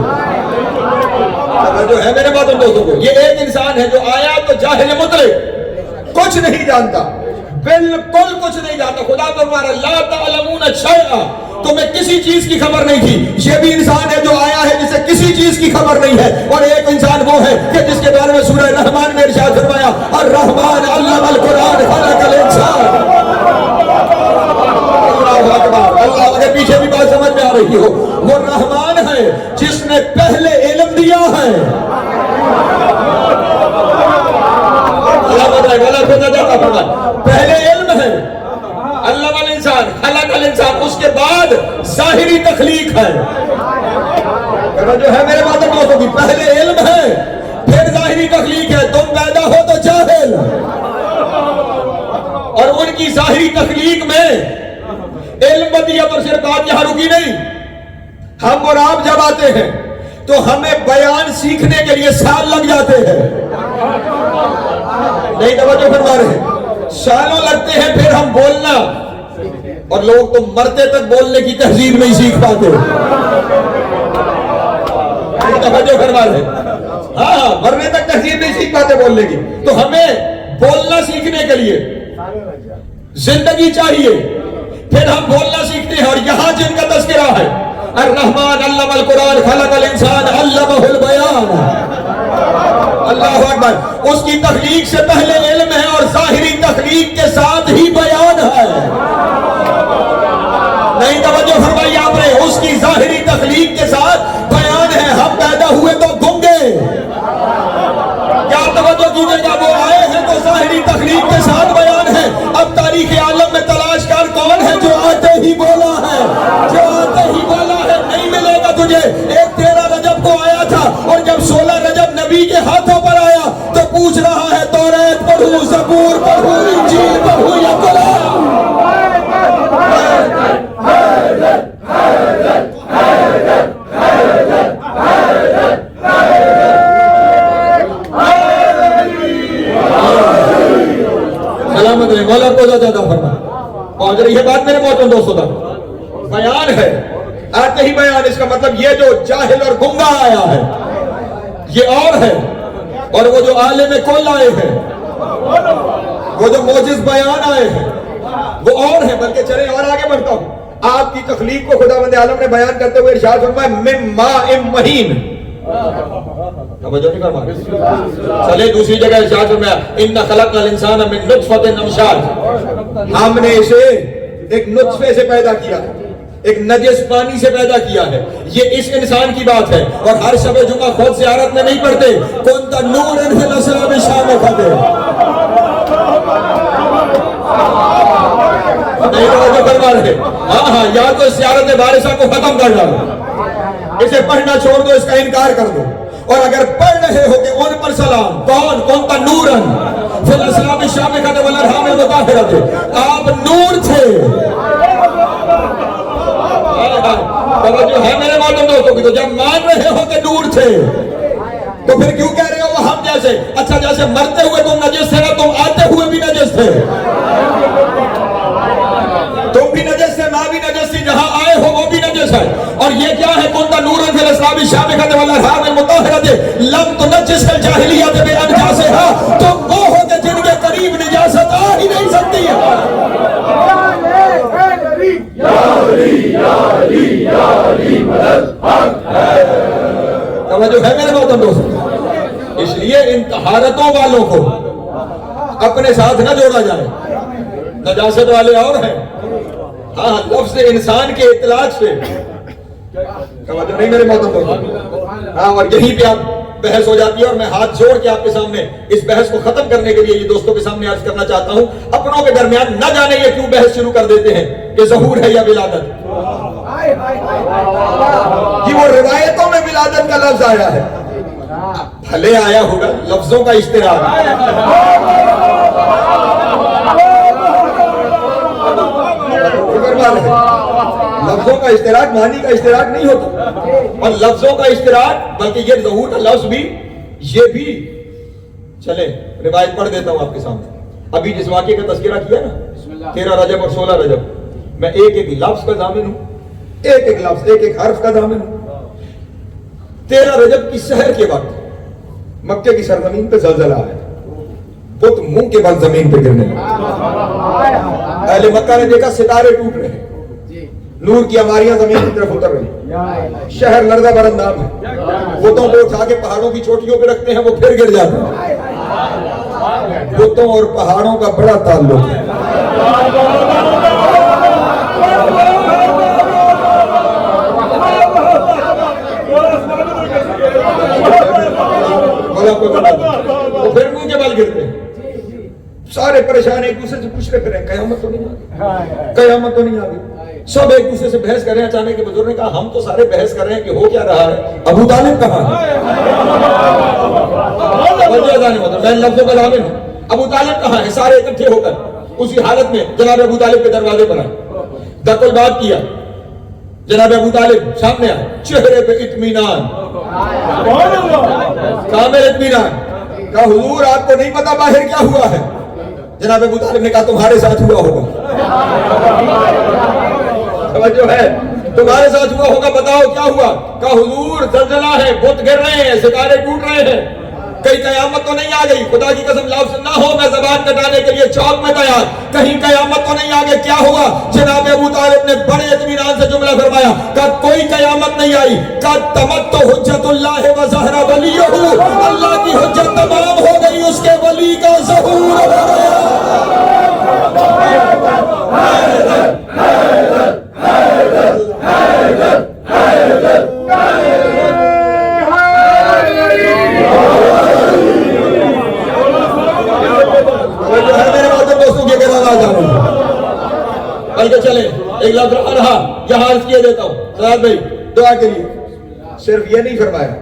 جو ہے میرے باتوں دوستوں کو، یہ ایک انسان ہے جو آیا تو جاہل مطلق، کچھ نہیں جانتا، بالکل کچھ نہیں جانتا۔ خدا تمہارا لا تعلمون شیئا، تمہیں کسی چیز کی خبر نہیں تھی۔ یہ بھی انسان ہے جو آیا ہے جسے کسی چیز کی خبر نہیں ہے، اور ایک انسان وہ ہے کہ جس کے بارے میں سورہ رحمان میں ارشاد فرمایا الرحمن علم القرآن خلق الانسان۔ اللہ، اگر پیچھے بھی بات سمجھ میں آ رہی ہو، وہ رحمان ہے جس نے پہلے علم دیا ہے۔ پہلے علم ہے، علم الانسان خلق الانسان، اس کے بعد ظاہری تخلیق ہے۔ جو ہے میرے باتوں دوستوں کی، پہلے علم ہے پھر ظاہری تخلیق ہے۔ تم پیدا ہو تو جاہل، اور ان کی ظاہری تخلیق میں علم بدیت، اور صرف بات یہاں رکی نہیں، ہم اور آپ جب آتے ہیں تو ہمیں بیان سیکھنے کے لیے سال لگ جاتے ہیں، نہیں توجہ فرما رہے ہیں، سالوں لگتے ہیں، پھر ہم بولنا، اور لوگ تو مرتے تک بولنے کی تہذیب نہیں سیکھ پاتے، نہیں توجہ فرما رہے ہیں، ہاں مرنے تک تہذیب نہیں سیکھ پاتے بولنے کی، تو ہمیں بولنا سیکھنے کے لیے زندگی چاہیے، پھر ہم بولنا سیکھتے ہیں، اور یہاں جن کا تذکرہ ہے الرحمن علم القرآن خلق الانسان علمہ البیان، اللہ اکبر، اس کی تخلیق سے پہلے علم ہے اور ظاہری تخلیق کے ساتھ ہی بیان ہے۔ نہیں توجہ فرمائی آپ نے، اس کی ظاہری تخلیق کے ساتھ بیان ہے۔ ہم پیدا ہوئے تو گنگے، کیا توجہ کیجئے گا، وہ آئے ہیں تو ظاہری تخلیق کے ساتھ بیان ہے۔ اب تاریخ عالم میں تلاش کر کون ہے جو آتے ہی بولا ہے، جو آتے ہی بولا ہے، نہیں ملے گا تجھے۔ ایک 13 رجب کو آیا تھا، اور جب 16 رجب نبی کے ہاتھوں پر آیا تو پوچھ رہا ہے توریت پڑھوں، زبور پڑھوں، انجیل پڑھوں یا قرآن؟ سلامت رہے، مولا کو زیادہ فرما پہنچ رہی ہے بات میرے موجود دوستوں تک۔ بیان ہے، آتے ہی بیان، اس کا مطلب یہ جو جاہل اور گنگا آیا ہے یہ اور ہے، اور وہ جو عالم کل آئے ہیں، وہ جو معجز بیان آئے ہیں وہ اور ہیں۔ بلکہ چلیں اور آگے بڑھتا ہوں، آپ کی تخلیق کو خداوند عالم نے بیان کرتے ہوئے ارشاد فرمایا من ماء مہین، توجہ نہیں فرما، چلے دوسری جگہ ارشاد فرمایا ان خلقنا الانسان من نطفۃ امشاج، ہم نے اسے ایک نطفے سے پیدا کیا ہے، ایک نجس پانی سے پیدا کیا ہے۔ یہ اس انسان کی بات ہے، اور ہر شب جمعہ خود زیارت میں نہیں پڑھتے کنت نورا فی الاسلام شامخ، نہیں توجہ فرما رہے، ہاں یا تو زیارت بارشہ کو ختم کر ڈالو، اسے پڑھنا چھوڑ دو، اس کا انکار کر دو، اور اگر پڑھ رہے ہو کہ ان پر سلام، کون کنت نورا فی الاسلام شامخ والارحام المطہرۃ، آپ نور تھے۔ توجہ ہے میرے معلوم دوستوں کی، تو جب مان رہے ہو کہ نور تھے تو پھر کیوں کہہ رہے ہو وہ ہم جیسے؟ اچھا جیسے مرتے ہوئے تم نجس تھے نا، تم آتے ہوئے بھی نجس تھے، تم بھی نجس تھے، ماں بھی نجس تھی، جہاں آئے ہو وہ بھی نجس ہے۔ اور یہ کیا ہے کنت نورا فی الاسلام شامخۃ والارحام المطہرۃ لم تنجس الجاہلیۃ بانجاسها، تم وہ ہو کہ جن کے قریب نجاست آ ہی نہیں سکتی ہے۔ توجہ ہے میرے محترم دوست؟ اس لیے ان طہارتوں والوں کو اپنے ساتھ نہ جوڑا جائے، نجاست والے اور ہیں، ہاں لفظ انسان کے اطلاق سے توجہ نہیں میرے محترم دوست؟ ہاں اور یہیں پہ آپ بحث ہو جاتی ہے، اور میں ہاتھ جوڑ کے آپ کے سامنے اس بحث کو ختم کرنے کے لیے یہ دوستوں کے سامنے عرض کرنا چاہتا ہوں، اپنوں کے درمیان نہ جانے یہ کیوں بحث شروع کر دیتے ہیں کہ ظہور ہے یا ولادت؟ کہ وہ روایتوں میں ولادت کا لفظ آیا ہے، بھلے آیا ہوگا لفظوں کا اشتراک، لفظوں کا اشتراک معنی کا اشتراک نہیں ہوتا، اور لفظوں کا اشتراک بلکہ یہ ظہور کا لفظ بھی، یہ بھی چلیں روایت پڑھ دیتا ہوں آپ کے سامنے۔ ابھی جس واقعے کا تذکرہ کیا نا 13 رجب اور 16 رجب، میں ایک ایک لفظ کا ضامن ہوں، ایک ایک لفظ ایک ایک حرف کا ضامن ہوں۔ 13 رجب کی سحر کے وقت مکے کی سرزمین پہ زلزلہ آیا، بت منہ کے بعد زمین پہ گرنے لگا، اہل مکہ نے دیکھا ستارے ٹوٹ رہے ہیں، نور کی ہماریاں زمین کی طرف اتر رہی، شہر لرزہ برنداب ہے، بتوں کو اٹھا کے پہاڑوں کی چوٹیوں پہ رکھتے ہیں وہ پھر گر جاتے ہیں۔ بتوں اور پہاڑوں کا بڑا تعلق ہے، وہ پھر منہ کے بل گرتے ہیں، سارے پریشان ایک دوسرے سے پوچھ رہے پھر قیامت تو نہیں آ گئی، قیامت تو نہیں آ گئی، سب ایک دوسرے سے بحث کر رہے ہیں۔ اچانک کے بزرگ نے کہا ہم تو سارے بحث کر رہے ہیں کہ ہو کیا رہا ہے، ابو طالب کہاں ہے؟ میں لفظوں کا ضامن ہوں، ابو طالب کہاں ہے؟ سارے اکٹھے ہو کر اسی حالت میں جناب ابو طالب کے دروازے پر آئے، دق الباب کیا، جناب ابو طالب سامنے آئے، چہرے پہ اطمینان، کامل اطمینان، کہا حضور آپ کو نہیں پتا باہر کیا ہوا ہے؟ جناب ابو طالب نے کہا تمہارے ساتھ ہوا ہوگا، توجہ ہے، تمہارے ساتھ ہوا ہوگا، بتاؤ کیا ہوا؟ کہا حضور زلزلہ ہے، بت گر رہے ہیں، ستارے ٹوٹ رہے ہیں، کہیں قیامت تو نہیں آ گئی؟ خدا کی قسم لفظ نہ ہو میں زبان کٹانے کے لیے چوک میں تیار، کہیں قیامت تو نہیں آ گئی؟ کیا ہوا؟ جناب ابو طالب نے بڑے اطمینان سے جملہ فرمایا، کہ کوئی قیامت نہیں آئی، کہ تمت حجت اللہ و ظہر ولیہ، اللہ کی حجت تمام ہو گئی، اس کے ولی کا ظہور ہو گیا۔ بلکہ چلیں ایک لفظ رہا یہاں عرض کیے دیتا ہوں سعاد بھائی دعا کے لیے، صرف یہ نہیں فرمایا،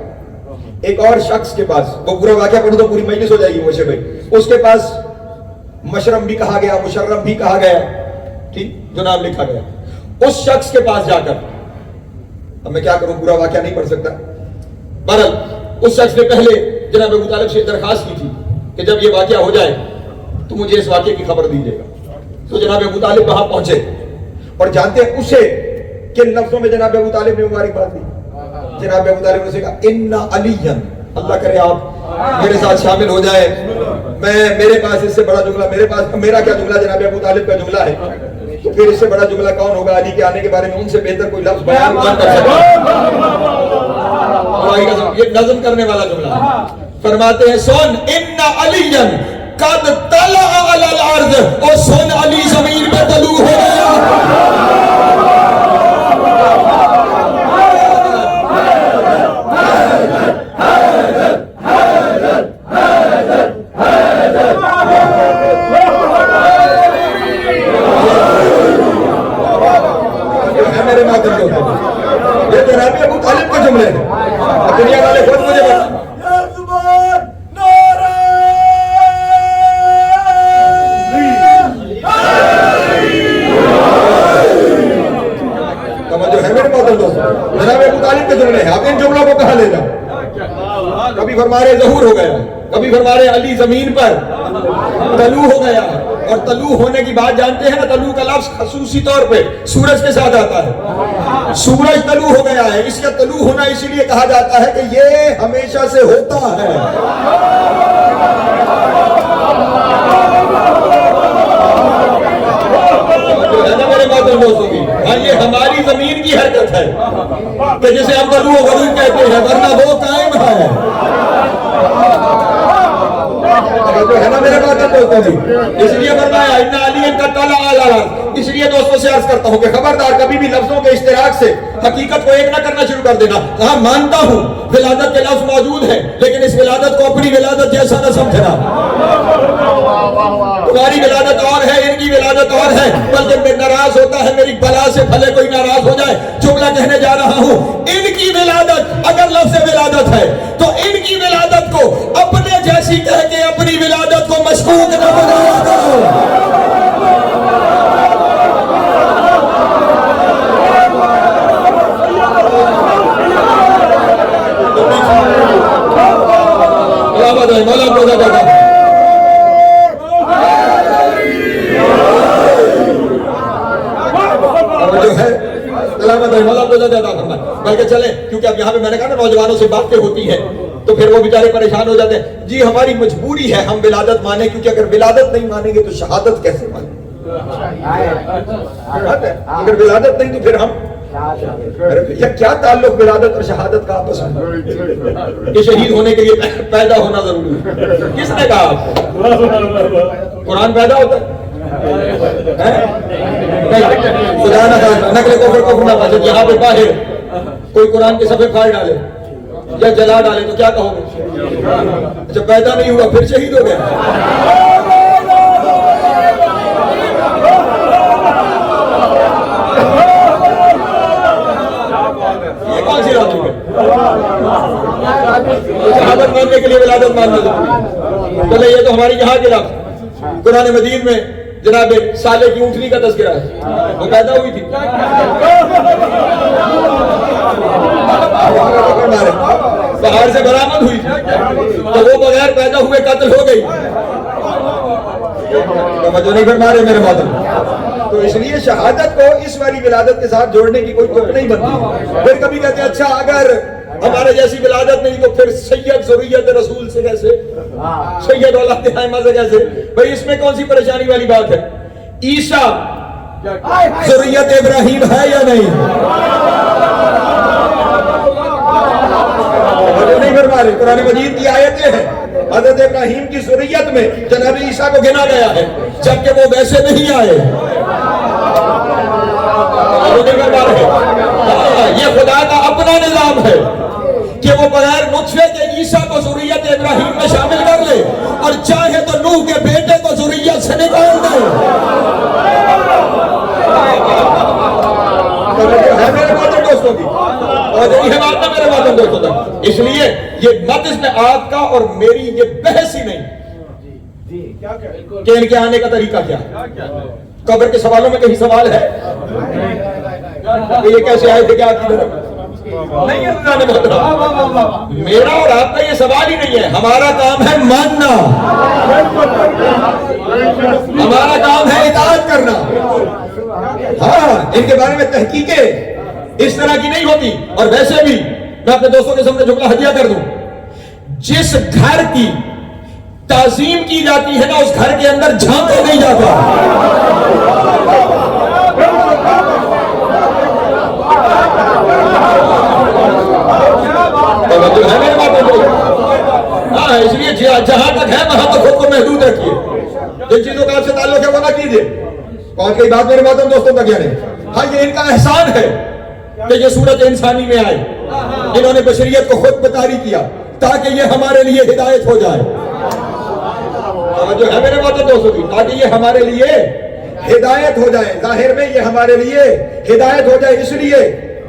ایک اور شخص کے پاس، وہ پورا واقعہ پڑھو تو پوری مجلس ہو جائے گی موشے بھائی، اس کے پاس مشرم بھی کہا گیا، مشرم بھی کہا گیا، ٹھیک جو نام لکھا گیا، اس شخص کے پاس جا کر، اب میں کیا کروں پورا واقعہ نہیں پڑھ سکتا، بہرحال اس شخص نے پہلے جناب ابو طالب سے درخواست کی تھی کہ جب یہ واقعہ ہو جائے تو مجھے اس واقعے کی خبر دیجیے گا۔ تو جناب ابو طالب وہاں پہنچے اور جانتے ہیں اسے کن لفظوں میں جناب ابو طالب نے مبارکباد دی؟ جناب ابو طالب نے اسے کہا اِنَّ عَلِيًّا، اللہ کرے آپ میرے ساتھ شامل ہو جائے، میرے پاس اس سے بڑا جملہ، میرا کیا جملہ جناب ابو طالب کا جملہ ہے، تو پھر اس سے بڑا جملہ کون ہوگا؟ علی کے آنے کے بارے میں ان سے بہتر کوئی لفظ بیان نہ کر سکتا، یہ نظم کرنے والا جملہ ہے۔ فرماتے ہیں سن اِنَّ عَلِيًّا قد طلع علی الارض، اور سن علی زمین پہ طلوع ہو گیا۔ میرے ماتم کو یہ جناب ابو طالب کے جملے ہیں، دنیا والے خود مجھے بتا جناب ابو طالب کے جملے ہیں، آپ ان جملوں کو کہاں لے جاؤ؟ کبھی فرما رہے ظہور ہو گیا، کبھی فرما رہے علی زمین پر طلوع ہو گیا، اور طلوع ہونے کی بات جانتے ہیں نا، طلوع کا لفظ خصوصی طور پہ سورج کے ساتھ آتا ہے، سورج طلوع ہو گیا ہے، اس کا طلوع ہونا اسی لیے کہا جاتا ہے کہ یہ ہمیشہ سے ہوتا ہے۔ میرے باتوں دوستوں کی، ہاں یہ ہماری زمین کی حرکت ہے کہ جسے ہم غلو و غلو کہتے ہیں، ورنہ وہ قائم ہے. جو ہے نا میرے بات بولتے ہیں، اس لیے فرمایا ان علی کا تعالی اعلی. اس لیے دوستوں سے عرض کرتا ہوں کہ خبردار کبھی بھی لفظوں کے اشتراک سے حقیقت کو ایک نہ کرنا شروع کر دینا. ہاں مانتا ہوں ولادت کے لفظ موجود ہے، لیکن اس ولادت کو اپنی ولادت جیسا نہ سمجھنا. تمہاری ولادت اور ہے، ان کی ولادت اور ہے. بلکہ میں ناراض ہوتا ہے میری بلا سے، بھلے کوئی ناراض ہو جائے. جملہ کہنے جا رہا ہوں، ان کی ولادت اگر لفظ ولادت ہے تو ان کی ولادت کو اپنے جیسی کہہ کے اپنی ولادت کو مشکوک نہ بنایا کرو. بلکہ چلے، کیونکہ اب یہاں پہ میں نے کہا نا نوجوانوں سے باتیں ہوتی ہیں تو پھر وہ بیچارے پریشان ہو جاتے ہیں. جی ہماری مجبوری ہے ہم ولادت مانیں، کیونکہ اگر ولادت نہیں مانیں گے تو شہادت کیسے مانیں؟ اگر ولادت نہیں تو پھر ہم کیا تعلق ولادت اور شہادت کا آپس میں؟ کہ شہید ہونے کے لیے پیدا ہونا ضروری ہے. کس نے کہا؟ قرآن پیدا ہوتا ہے؟ خدا نہ نقل کفر نہ پاسد. یہاں پہ باہر کوئی قرآن کے صفحے پھاڑ ڈالے یا جلا ڈالے تو کیا کہو گے؟ اچھا پیدا نہیں ہوا پھر شہید ہو گیا. یہ کون سی راجی ہے؟ شہادت ماننے کے لیے ولادت ماننا ضروری. چلے یہ تو ہماری یہاں کے لفظ. قرآن مجید میں جناب سالے کی اونٹنی کا تذکرہ ہے، وہ پیدا ہوئی تھی. پہاڑ سے برآمد ہوئی تھی تو وہ بغیر پیدا ہوئے قتل ہو گئی. توجہ نہیں فرما رہے میرے مادر. تو اس لیے شہادت کو اس والی ولادت کے ساتھ جوڑنے کی کوئی تک نہیں بنتی. پھر کبھی کہتے ہیں اچھا اگر ہمارے جیسی ولادت نہیں تو پھر سید ذریت رسول سے کیسے، سید اولاد حیمہ سے کیسے؟ بھئی اس میں کون سی پریشانی والی بات ہے؟ عیسیٰ ذریت ابراہیم ہے یا نہیں؟ نہیں فرما رہے. قرآن مجید کی آیتیں ہیں حضرت ابراہیم کی ذریت میں جناب عیسیٰ کو گنا گیا ہے، جبکہ وہ ویسے نہیں آئے. یہ خدا کا اپنا نظام ہے کہ وہ بغیر نطفے کے عیسیٰ کو ذریت ابراہیم میں شامل کر لے اور چاہے تو نوح کے بیٹے کو ذریت سے نکال دے. میرے باتیں دوستوں کی اور یہی بات ہے میرے باتوں دوستوں تک. اس لیے یہ مت اس میں آپ کا اور میری یہ بحث ہی نہیں کہ ان کے آنے کا طریقہ کیا ہے. قبر کے سوالوں میں کہیں سوال ہے کہ یہ کیسے آئے تھے، کیا کی طرف نہیں ہے. میرا اور آپ کا یہ سوال ہی نہیں ہے. ہمارا کام ہے ماننا، ہمارا کام ہے اطاعت کرنا. ہاں ان کے بارے میں تحقیقیں اس طرح کی نہیں ہوتی. اور ویسے بھی میں اپنے دوستوں کے سامنے جملہ ہدیہ کر دوں، جس گھر کی تعظیم کی جاتی ہے نا اس گھر کے اندر جھانکا نہیں جاتا. ہاں اس لیے جہاں تک ہے وہاں تک خود کو محدود رکھیے. جن چیزوں کا آپ سے تعلق ہے وہ نہ کیجیے. پانچ کئی بات میرے باتوں دوستوں تک یعنی ہاں یہ ان کا احسان ہے کہ یہ صورت انسانی میں آئے. انہوں نے بشریت کو خود بطاری کیا تاکہ یہ ہمارے لیے ہدایت ہو جائے. جو ہے میرے باتوں دوستوں کی، تاکہ یہ ہمارے لیے ہدایت ہو جائے. ظاہر میں یہ ہمارے لیے ہدایت ہو جائے. اس لیے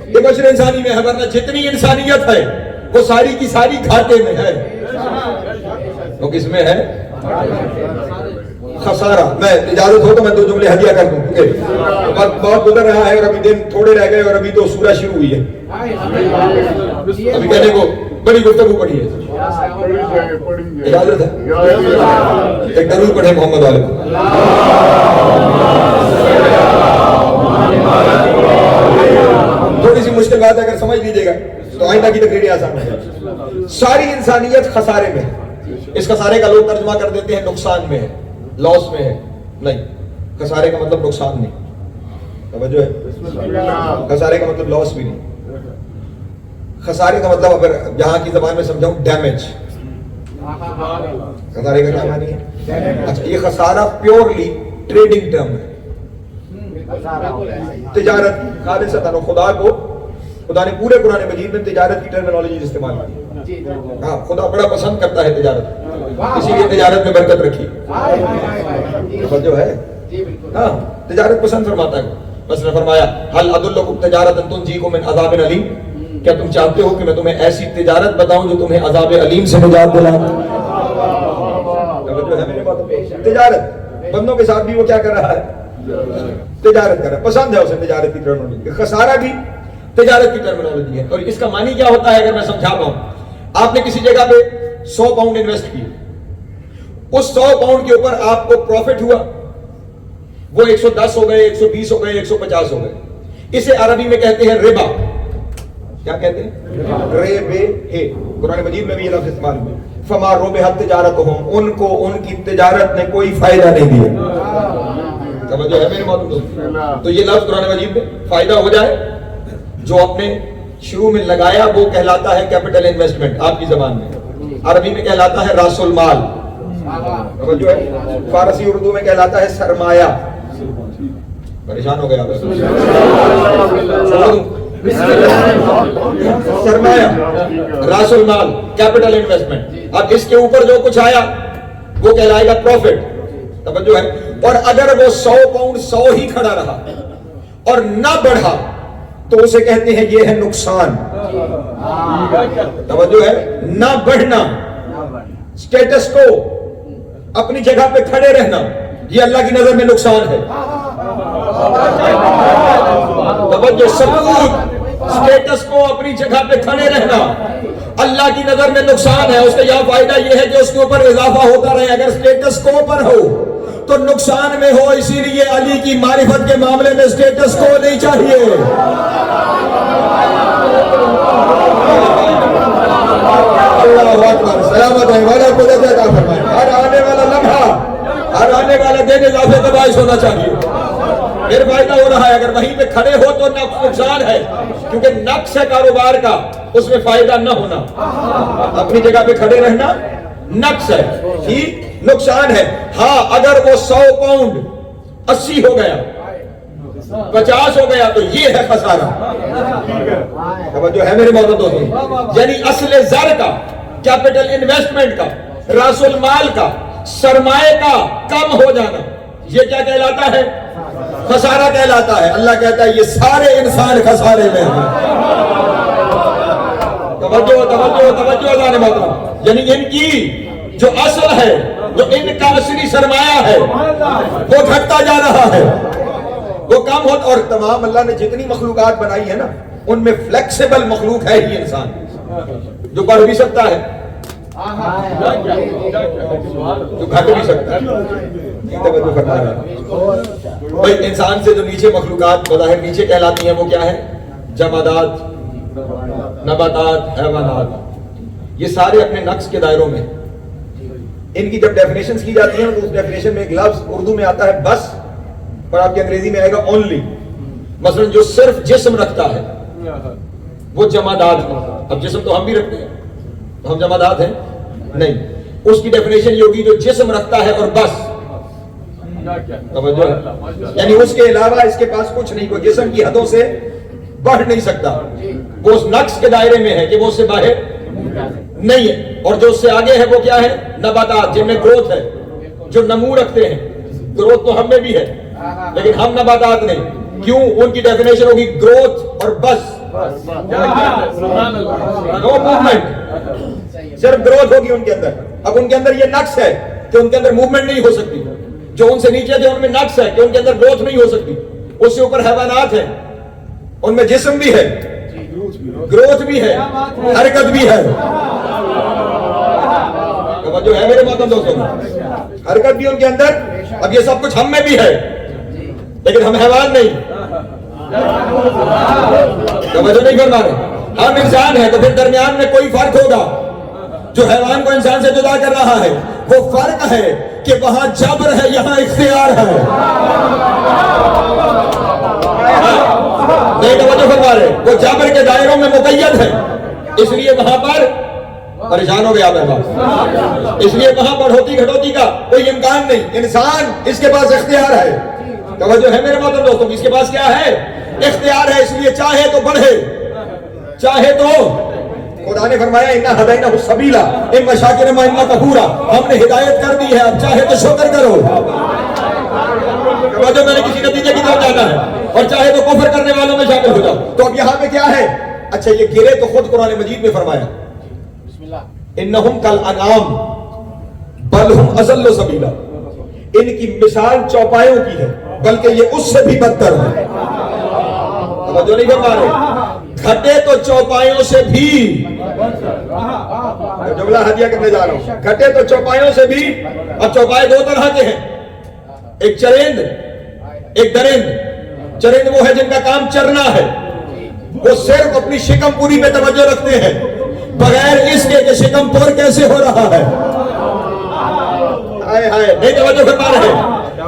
یہ بشر انسانی میں ہے، ورنہ جتنی انسانیت ہے وہ ساری کی ساری گھاٹے میں ہے. وہ کس میں ہے؟ خسارہ. میں اجازت ہو تو میں دو جملے ہدیہ کر دوں کیونکہ وقت بہت گزر رہا ہے اور ابھی دن تھوڑے رہ گئے اور ابھی تو سورہ شروع ہوئی ہے. ابھی کہنے کو بڑی گفتگو پڑھی ہے. اجازت ہے ایک درود پڑھیں محمد علیہ. تھوڑی سی مشکل بات ہے، اگر سمجھ لیجیے گا تو آئندہ کی تقریریں آسان ہے. ساری انسانیت خسارے میں ہے. اس خسارے کا لوگ ترجمہ کر دیتے ہیں نقصان میں ہے، لاس میں ہے. نہیں، خسارے کا مطلب نقصان نہیں. توجہ ہے. خسارے کا مطلب لاس بھی نہیں. خسارے کا مطلب اگر یہاں کی زبان میں سمجھاؤں ڈیمیج. خسارے کا کیا معنی ہے؟ اچھا یہ خسارہ پیورلی ٹریڈنگ ٹرم ہے. تجارت خالصتاً خدا کو خدا نے پورے قرآن مجید میں تجارت کی ٹرمینالوجی استعمال کی. ہاں خدا بڑا پسند کرتا ہے تجارت, اسی لیے تجارت میں برکت رکھی. جو ہے ہاں تجارت پسند فرماتا ہے. بس نے فرمایا حل ادلکم تجارت تنجیکم من عذاب علیم, کیا تم چاہتے ہو کہ میں تمہیں ایسی تجارت بتاؤں جو تمہیں عذاب علیم سے نجات دلائے؟ تجارت بندوں کے ساتھ بھی وہ کیا کر رہا ہے؟ تجارت کر رہا ہے. پسند ہے اسے تجارت کی ٹرمینالوجی. خسارہ بھی تجارت کی ٹرمینالوجی ہے. اور اس کا معنی کیا ہوتا ہے اگر میں سمجھا پاؤں, آپ نے کسی جگہ پہ 100 پاؤنڈ انویسٹ کیے, اس 100 پاؤنڈ کے اوپر آپ کو پروفٹ ہوا, وہ 110 ہو گئے, 120 ہو گئے, 150 ہو گئے. اسے عربی میں کہتے ہیں ربا. کیا کہتے ہیں؟ ربے. قرآن مجید میں بھی یہ لفظ استعمال ہوئے. فما ربحت تجارتہم, ان کو ان کی تجارت نے کوئی فائدہ نہیں دیا. توجہ ہے میرے معلوم دوست. تو یہ لفظ قرآن مجید میں فائدہ ہو جائے, جو اپنے شروع میں لگایا وہ کہلاتا ہے کیپٹل انویسٹمنٹ آپ کی زبان میں. عربی میں کہلاتا ہے راس المال. توجہ ہے. فارسی اردو میں کہلاتا ہے سرمایہ. پریشان ہو گیا سرمایہ, راس المال, کیپٹل انویسٹمنٹ. اب اس کے اوپر جو کچھ آیا وہ کہلائے گا پروفٹ. توجہ ہے. اور اگر وہ 100 پاؤنڈ 100 ہی کھڑا رہا اور نہ بڑھا تو اسے کہتے ہیں یہ ہے نقصان. توجہ ہے. نہ بڑھنا, سٹیٹس کو, اپنی جگہ پہ کھڑے رہنا, یہ اللہ کی نظر میں نقصان ہے. توجہ. سکون, سٹیٹس کو, اپنی جگہ پہ کھڑے رہنا اللہ کی نظر میں نقصان ہے. اس کا یہ فائدہ یہ ہے کہ اس کے اوپر اضافہ ہوتا رہے. اگر سٹیٹس کو پر ہو تو نقصان میں ہو. اسی لیے علی کی معرفت کے معاملے میں سٹیٹس کو نہیں چاہیے. اللہ اکبر. سلامت ہے والا قدرت عطا فرمائے. ہر آنے والا لمحہ, ہر آنے والا دن اضافے کا باعث ہونا چاہیے. پھر فائدہ ہو رہا ہے. اگر وہیں پہ کھڑے ہو تو نقصان ہے, کیونکہ نقص ہے کاروبار کا, اس میں فائدہ نہ ہونا. اپنی جگہ پہ کھڑے رہنا نقص ہے, ٹھیک, نقصان ہے. ہاں اگر وہ 100 پاؤنڈ 80 ہو گیا, 50 ہو گیا تو یہ ہے خسارہ. جو ہے میرے محترم دوستو, یعنی اصل زر کا, کیپٹل انویسٹمنٹ کا, راس المال کا, سرمایہ کا کم ہو جانا, یہ کیا کہلاتا ہے؟ خسارہ کہلاتا ہے. اللہ کہتا ہے یہ سارے انسان خسارے میں ہیں. توجہ توجہ توجہ جانے محترم. یعنی ان کی جو اصل ہے, جو ان کا اصلی سرمایہ ہے, وہ گھٹتا جا رہا ہے, وہ کم ہوتا. اور تمام اللہ نے جتنی مخلوقات بنائی ہے نا, ان میں فلیکسیبل مخلوق ہے ہی انسان, جو بڑھ بھی سکتا ہے, جو گھٹ بھی سکتا ہے. بھائی انسان سے جو نیچے مخلوقات بظاہر نیچے کہلاتی ہیں وہ کیا ہے؟ جمادات, نباتات, حیوانات. یہ سارے اپنے نقص کے دائروں میں. ان کی جب ڈیفینیشنز کی جاتی ہیں تو اس ڈیفینیشن میں ایک لفظ اردو میں آتا ہے بس, اور آپ کی انگریزی میں آئے گا اونلی. مثلا جو صرف جسم رکھتا ہے وہ جمادات ہے. اب جسم تو ہم بھی رکھتے ہیں, تو ہم جمادات ہیں نہیں. اس کی ڈیفینیشن یہ ہوگی جو جسم رکھتا ہے اور بس. یعنی اس کے علاوہ اس کے پاس کچھ نہیں, کوئی جسم کی حدوں سے بڑھ نہیں سکتا. وہ اس نقص کے دائرے میں ہے کہ وہ اس سے باہر نہیں ہے. اور جو اس سے آگے ہے وہ کیا ہے؟ نباتات, جن میں گروتھ ہے, جو نمو رکھتے ہیں. گروتھ تو ہم میں بھی ہے لیکن ہم نباتات نہیں. کیوں؟ ان کی ڈیفینیشن ہوگی گروتھ اور بس, نو موومنٹ, صرف گروتھ ہوگی ان کے اندر. اب ان کے اندر یہ نقص ہے کہ ان کے اندر موومنٹ نہیں ہو سکتی. جو ان سے نیچے تھے ان میں نقص ہے کہ ان کے اندر گروتھ نہیں ہو سکتی. اس سے اوپر حیوانات ہیں, ان میں جسم بھی ہے, گروتھ بھی ہے, حرکت بھی ہے. جو ہے میرے محترم دوستوں, حرکت بھی ان کے اندر. اب یہ سب کچھ ہم میں بھی ہے لیکن ہم حیوان نہیں. توجہ نہیں فرما رہے. ہم انسان ہیں تو پھر درمیان میں کوئی فرق ہوگا. جو حیوان کو انسان سے جدا کر رہا ہے وہ فرق ہے کہ وہاں جبر ہے, یہاں اختیار ہے. نہیں توجہ فرما رہے، وہ جابر کے دائروں میں مقید ہے، اس لیے وہاں پر پریشان ہو گیا میں، اس لیے وہاں بڑھوتی گھٹوتی کا کوئی امکان نہیں، انسان اس کے پاس اختیار ہے، توجہ ہے میرے محترم دوستوں، اس کے پاس کیا ہے؟ اختیار ہے، اس لیے چاہے تو بڑھے، چاہے تو خدا نے فرمایا اِنَّا هَدَيْنَاهُ السَّبِيلَ اِمَّا شَاكِرًا وَإِمَّا كَفُورًا، ہم نے ہدایت کر دی ہے، اب چاہے تو شکر کرو، توجہ میں نے کسی نتیجے کی طرف جانا ہے، اور چاہے تو کفر کرنے والوں میں شامل ہو جاؤ۔ تو اب یہاں پہ کیا ہے؟ اچھا یہ گرے تو خود قرآن مجید میں فرمایا اِنَّهُمْ كَالْأَنْعَامِ بَلْ هُمْ أَضَلُّ سَبِيلًا، ان کی مثال چوپایوں کی ہے بلکہ یہ اس سے بھی بدتر ہے، توجہ نہیں فرما رہے، گھٹے تو چوپایوں سے بھی، جملہ ہدیہ کرنے جا رہا ہوں، گھٹے تو چوپایوں سے بھی، اب چوپائے دو طرح کے ہیں، ایک چرند ایک درند، چرند وہ ہے جن کا کام چرنا ہے، وہ صرف اپنی شکم پوری پہ توجہ رکھتے ہیں بغیر اس کے کہ شکم پور کیسے ہو رہا ہے، ہائے ہائے نہیں توجہ فرما رہے،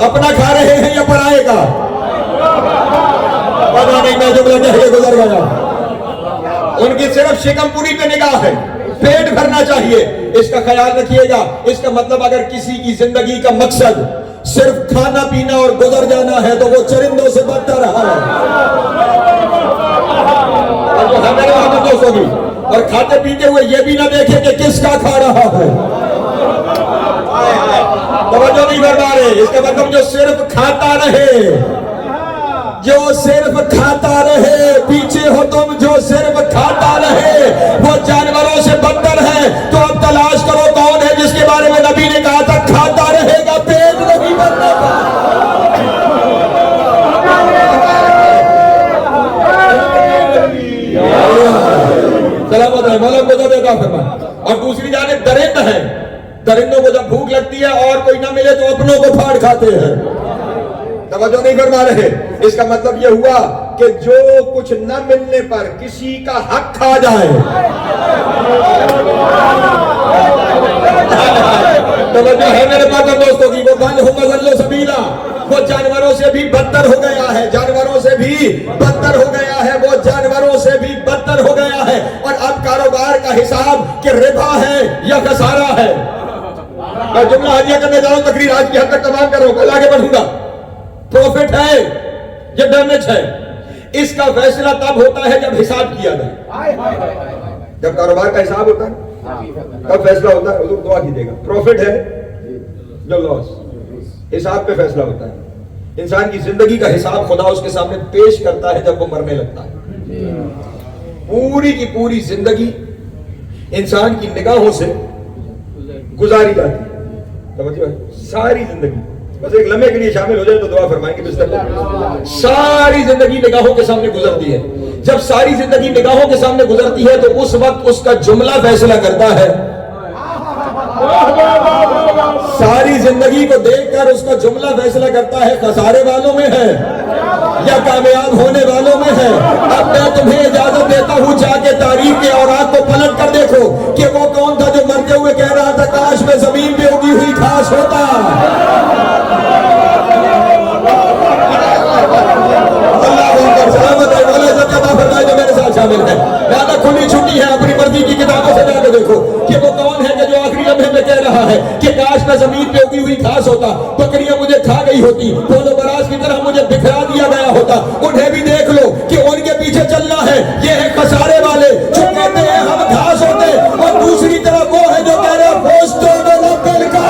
اپنا کھا رہے ہیں یا پرائے کا، پتہ نہیں میں جملہ کہہ کے گزر گیا، ان کی صرف شکم پوری پہ نگاہ ہے، پیٹ بھرنا چاہیے، اس کا خیال رکھیے گا، اس کا مطلب اگر کسی کی زندگی کا مقصد صرف کھانا پینا اور گزر جانا ہے تو وہ چرندوں سے بدتر ہے، اور جو ہمارے وہاں دوست ہوگی، اور کھاتے پیتے ہوئے یہ بھی نہ دیکھے کہ کس کا کھا رہا ہے، توجہ نہیں فرما رہے، اس کا مطلب جو صرف کھاتا رہے، جو صرف کھاتا رہے، پیچھے ہو تم جو صرف کھاتا رہے وہ جانوروں سے بدتر ہے، تو اب تلاش کرو کون ہے جس کے بارے میں نبی نے کہا تھا کھاتا رہے گا پیٹ نہیں بھرنے کا، سلامت رہے، مولا کو دیتا فرمائے، اور دوسری جانب درند ہے، درندوں کو جب بھوک لگتی ہے اور کوئی نہ ملے تو اپنوں کو پھاڑ کھاتے ہیں، توجہ نہیں فرما رہے، اس کا مطلب یہ ہوا کہ جو کچھ نہ ملنے پر کسی کا حق کھا جائے، توجہ ہے میرے محترم دوستوں کی، وہ بل ہم اضل سبیلا، وہ جانوروں سے بھی بدتر ہو گیا ہے، جانوروں سے بھی بدتر ہو گیا ہے، وہ جانوروں سے بھی بدتر ہو گیا ہے، اور اب کاروبار کا حساب کہ ربا ہے یا خسارہ ہے، میں جملہ ہدیہ کرنے جاؤں، تقریر آج کی حد تک تمام کروں، کل آگے بڑھوں گا، پروفٹ ہے یا ڈیمیج ہے، اس کا فیصلہ تب ہوتا ہے جب حساب کیا جائے، جب کاروبار کا حساب ہوتا ہے تب فیصلہ ہوتا ہے، حضور دعا کیجیے گا، پروفٹ ہے جو لاس، حساب پہ فیصلہ ہوتا ہے، انسان کی زندگی کا حساب خدا اس کے سامنے پیش کرتا ہے جب وہ مرنے لگتا ہے، پوری کی پوری زندگی انسان کی نگاہوں سے گزاری جاتی ہے، سمجھو ساری زندگی، بس ایک لمحے کے لیے شامل ہو جائے تو دعا فرمائیں گے بسم اللہ، ساری زندگی نگاہوں کے سامنے گزرتی ہے، جب ساری زندگی نگاہوں کے سامنے گزرتی ہے تو اس وقت اس کا جملہ فیصلہ کرتا ہے، ساری زندگی کو دیکھ کر اس کا جملہ فیصلہ کرتا ہے خسارے والوں میں ہے یا کامیاب ہونے والوں میں ہے۔ اب میں تمہیں اجازت دیتا ہوں جا کے تاریخ کے اوراق کو پلٹ کر دیکھو کہ وہ کون تھا جو مرتے ہوئے کہہ رہا تھا کاش میں زمین پہ اگی ہوئی گھاس ہوتا۔ سلامت ہے، مولا عزت عطا فرمائے جو میرے ساتھ شامل ہے۔ زیادہ کھلی چھٹی ہے، اپنی مرضی کی کتابوں سے جا کے دیکھو کہ وہ کون ہے کہ جو آخری لمحے میں کہہ رہا ہے کہ کاش میں زمین پہ اگی ہوئی گھاس ہوتا، بکریاں مجھے کھا گئی ہوتی، پھول و براز کی طرح مجھے بکھرا دیا گیا ہوتا۔ انہیں بھی دیکھ لو کہ ان کے پیچھے چلنا ہے، یہ ہے خسارے والے جو کہتے ہیں ہم گھاس ہوتے، اور دوسری طرف وہ ہے جو کہہ رہے ہیں پوسٹوں میں لپل کا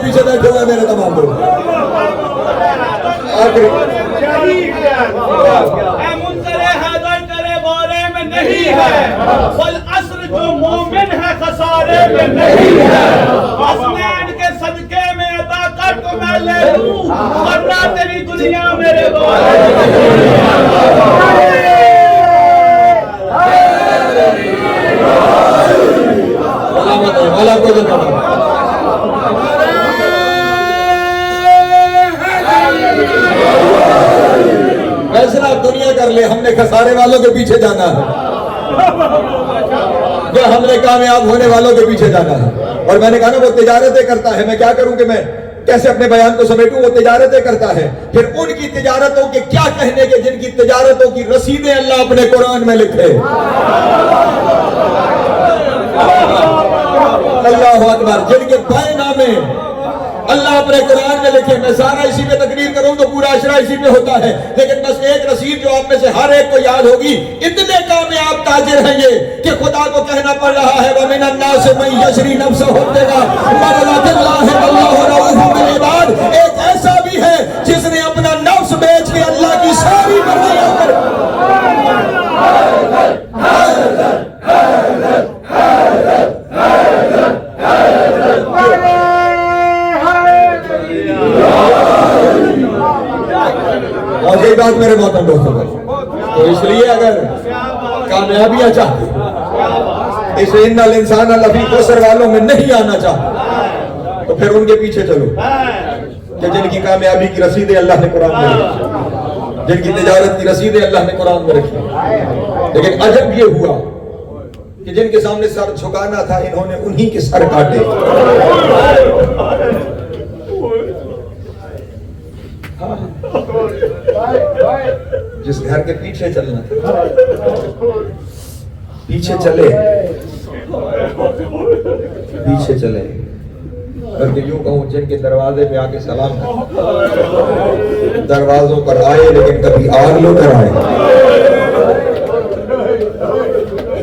پیچھے بیٹھے ہوئے میرے تمام لوگ نہیں ہے، والعصر جو مومن ہے خسارے میں نہیں ہے، حسنین کے صدقے میں عطا کر تو میں لے لوں، ورنہ تیری دنیا میرے مولا کو آزاد دنیا کر لے، ہم نے خسارے والوں کے پیچھے جانا ہے یا ہم نے کامیاب ہونے والوں کے پیچھے جانا ہے؟ اور میں نے کہا نا وہ تجارتیں کرتا ہے، میں کیا کروں کہ میں کیسے اپنے بیان کو سمیٹوں؟ وہ تجارتیں کرتا ہے، پھر ان کی تجارتوں کے کیا کہنے کے جن کی تجارتوں کی رسیدیں اللہ اپنے قرآن میں لکھے۔ اللہ اکبر، جن کے بائیں نامے اللہ اپنے قرآن میں لکھے۔ میں سارا اسی پہ تقریر کروں تو پورا اشرا اسی پہ ہوتا ہے، لیکن بس ایک رسید جو آپ میں سے ہر ایک کو یاد ہوگی، اتنے کامیاب تاجر ہیں یہ کہ خدا کو کہنا پڑ رہا ہے وَمِنَ النَّاسِ مَن يَشْرِي نَفْسَهُ ابْتِغَاءَ مَرْضَاتِ اللَّهِ وَاللَّهُ رَءُوفٌ بِالْعِبَادِ۔ ایک ایسا بھی ہے جس نے اپنا نفس بیچ کے اللہ کی ساری مرضیاں کر اور یہ بات میرے محترم دوستوں کا، تو اس لیے اگر کامیابیاں چاہتے اس ان الانسان لفی خسر والوں میں نہیں آنا چاہتے تو پھر ان کے پیچھے چلو کہ جن کی کامیابی کی رسیدیں اللہ نے قرآن میں رکھی، جن کی تجارت کی رسیدیں اللہ نے قرآن میں رکھی۔ لیکن عجب یہ ہوا کہ جن کے سامنے سر جھکانا تھا انہوں نے انہی کے سر کاٹے۔ جس گھر کے پیچھے چلنا تھا پیچھے چلے، پیچھے چلے، بلکہ یوں کہوں جن کے دروازے پہ آ کے سلام کرے، دروازوں پر آئے لیکن کبھی آگ لے کر آئے،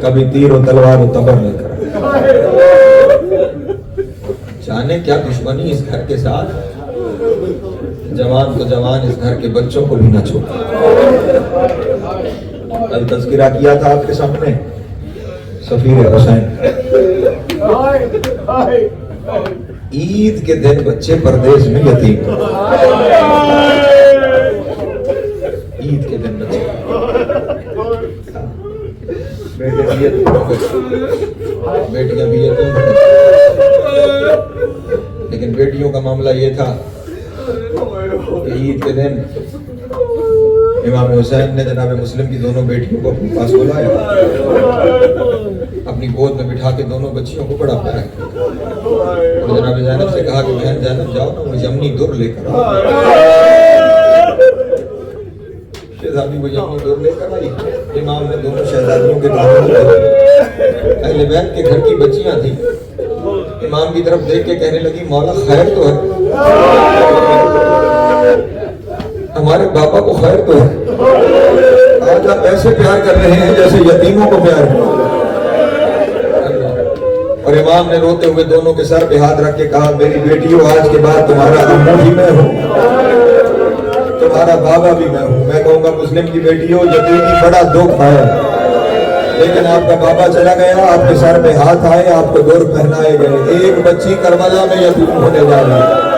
کبھی تیر و تلوار و تبر لے کر آئے۔ جانے کیا دشمنی اس گھر کے ساتھ، جوان تو جوان اس گھر کے بچوں کو بھی نہ چھوڑے۔ کل تذکرہ کیا تھا آپ کے سامنے سفیر حسین، عید کے دن بچے پردیس میں یتیم، عید کے دن بچے بیٹے بھی یتیم، بیٹیاں بھی یتیم، لیکن بیٹیوں کا معاملہ یہ تھا کہ عید کے دن امام حسین نے جناب مسلم کی دونوں بیٹیوں کو اپنے پاس بلایا، اپنی گود میں بٹھا کے دونوں بچیوں کو بڑا پیارا کیا، اور جناب زینب سے کہا کہ بہن زینب جاؤ نا وہ یمنی در لے کر آؤ۔ شہزادی وہ یمنی در لے کر آئی، امام نے دونوں شہزادیوں کے دامن میں اہل بیت کے گھر کی بچیاں تھیں، امام کی طرف دیکھ کے کہنے لگی مولا خیر تو ہے، ہمارے بابا کو خیر تو ہے، آج آپ ایسے پیار کر رہے ہیں جیسے یتیموں کو پیار کرتے ہیں۔ اور امام نے روتے ہوئے دونوں کے سر پہ ہاتھ رکھ کے کہا میری بیٹیوں آج کے بعد تمہارا امو بھی میں ہوں، تمہارا بابا بھی میں ہوں۔ میں کہوں گا مسلم کی بیٹیوں یتیمی بڑا دکھ ہے، لیکن آپ کا بابا چلا گیا، آپ کے سر پہ ہاتھ آئے، آپ کو دور پہنائے گئے، ایک بچی کربلا میں یتیم ہونے جا رہی ہے۔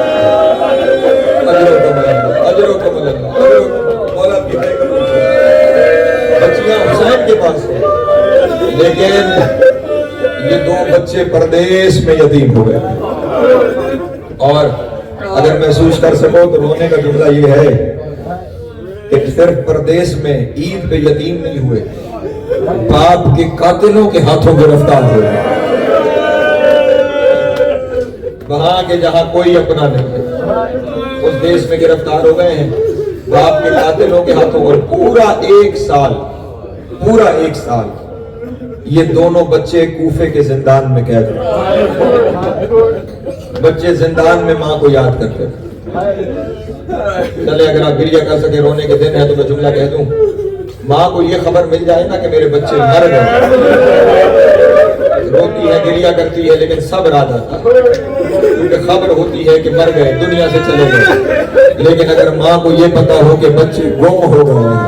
بچیاں حسین کے پاس ہیں، لیکن یہ دو بچے پردیس میں یتیم ہو گئے۔ اور اگر محسوس کر سکو تو رونے کا جملہ یہ ہے کہ صرف پردیس میں عید پہ یتیم نہیں ہوئے، باپ کے قاتلوں کے ہاتھوں گرفتار ہوئے، وہاں کے جہاں کوئی اپنا نہیں ہے اس دیش میں گرفتار ہو گئے ہیں باپ کے قاتلوں کے ہاتھوں۔ اور پورا ایک سال یہ دونوں بچے کوفے کے زندان میں قید رہے، بچے زندان میں ماں کو یاد کرتے تھے۔ چلے اگر آپ گریہ کر سکے، رونے کے دن ہے تو میں جملہ کہہ دوں، ماں کو یہ خبر مل جائے نا کہ میرے بچے مر گئے، روتی ہے گریہ کرتی ہے لیکن صبر آ جاتا ہے، کیونکہ خبر ہوتی ہے کہ مر گئے، دنیا سے چلے گئے۔ لیکن اگر ماں کو یہ پتا ہو کہ بچے گم ہو گئے ہیں،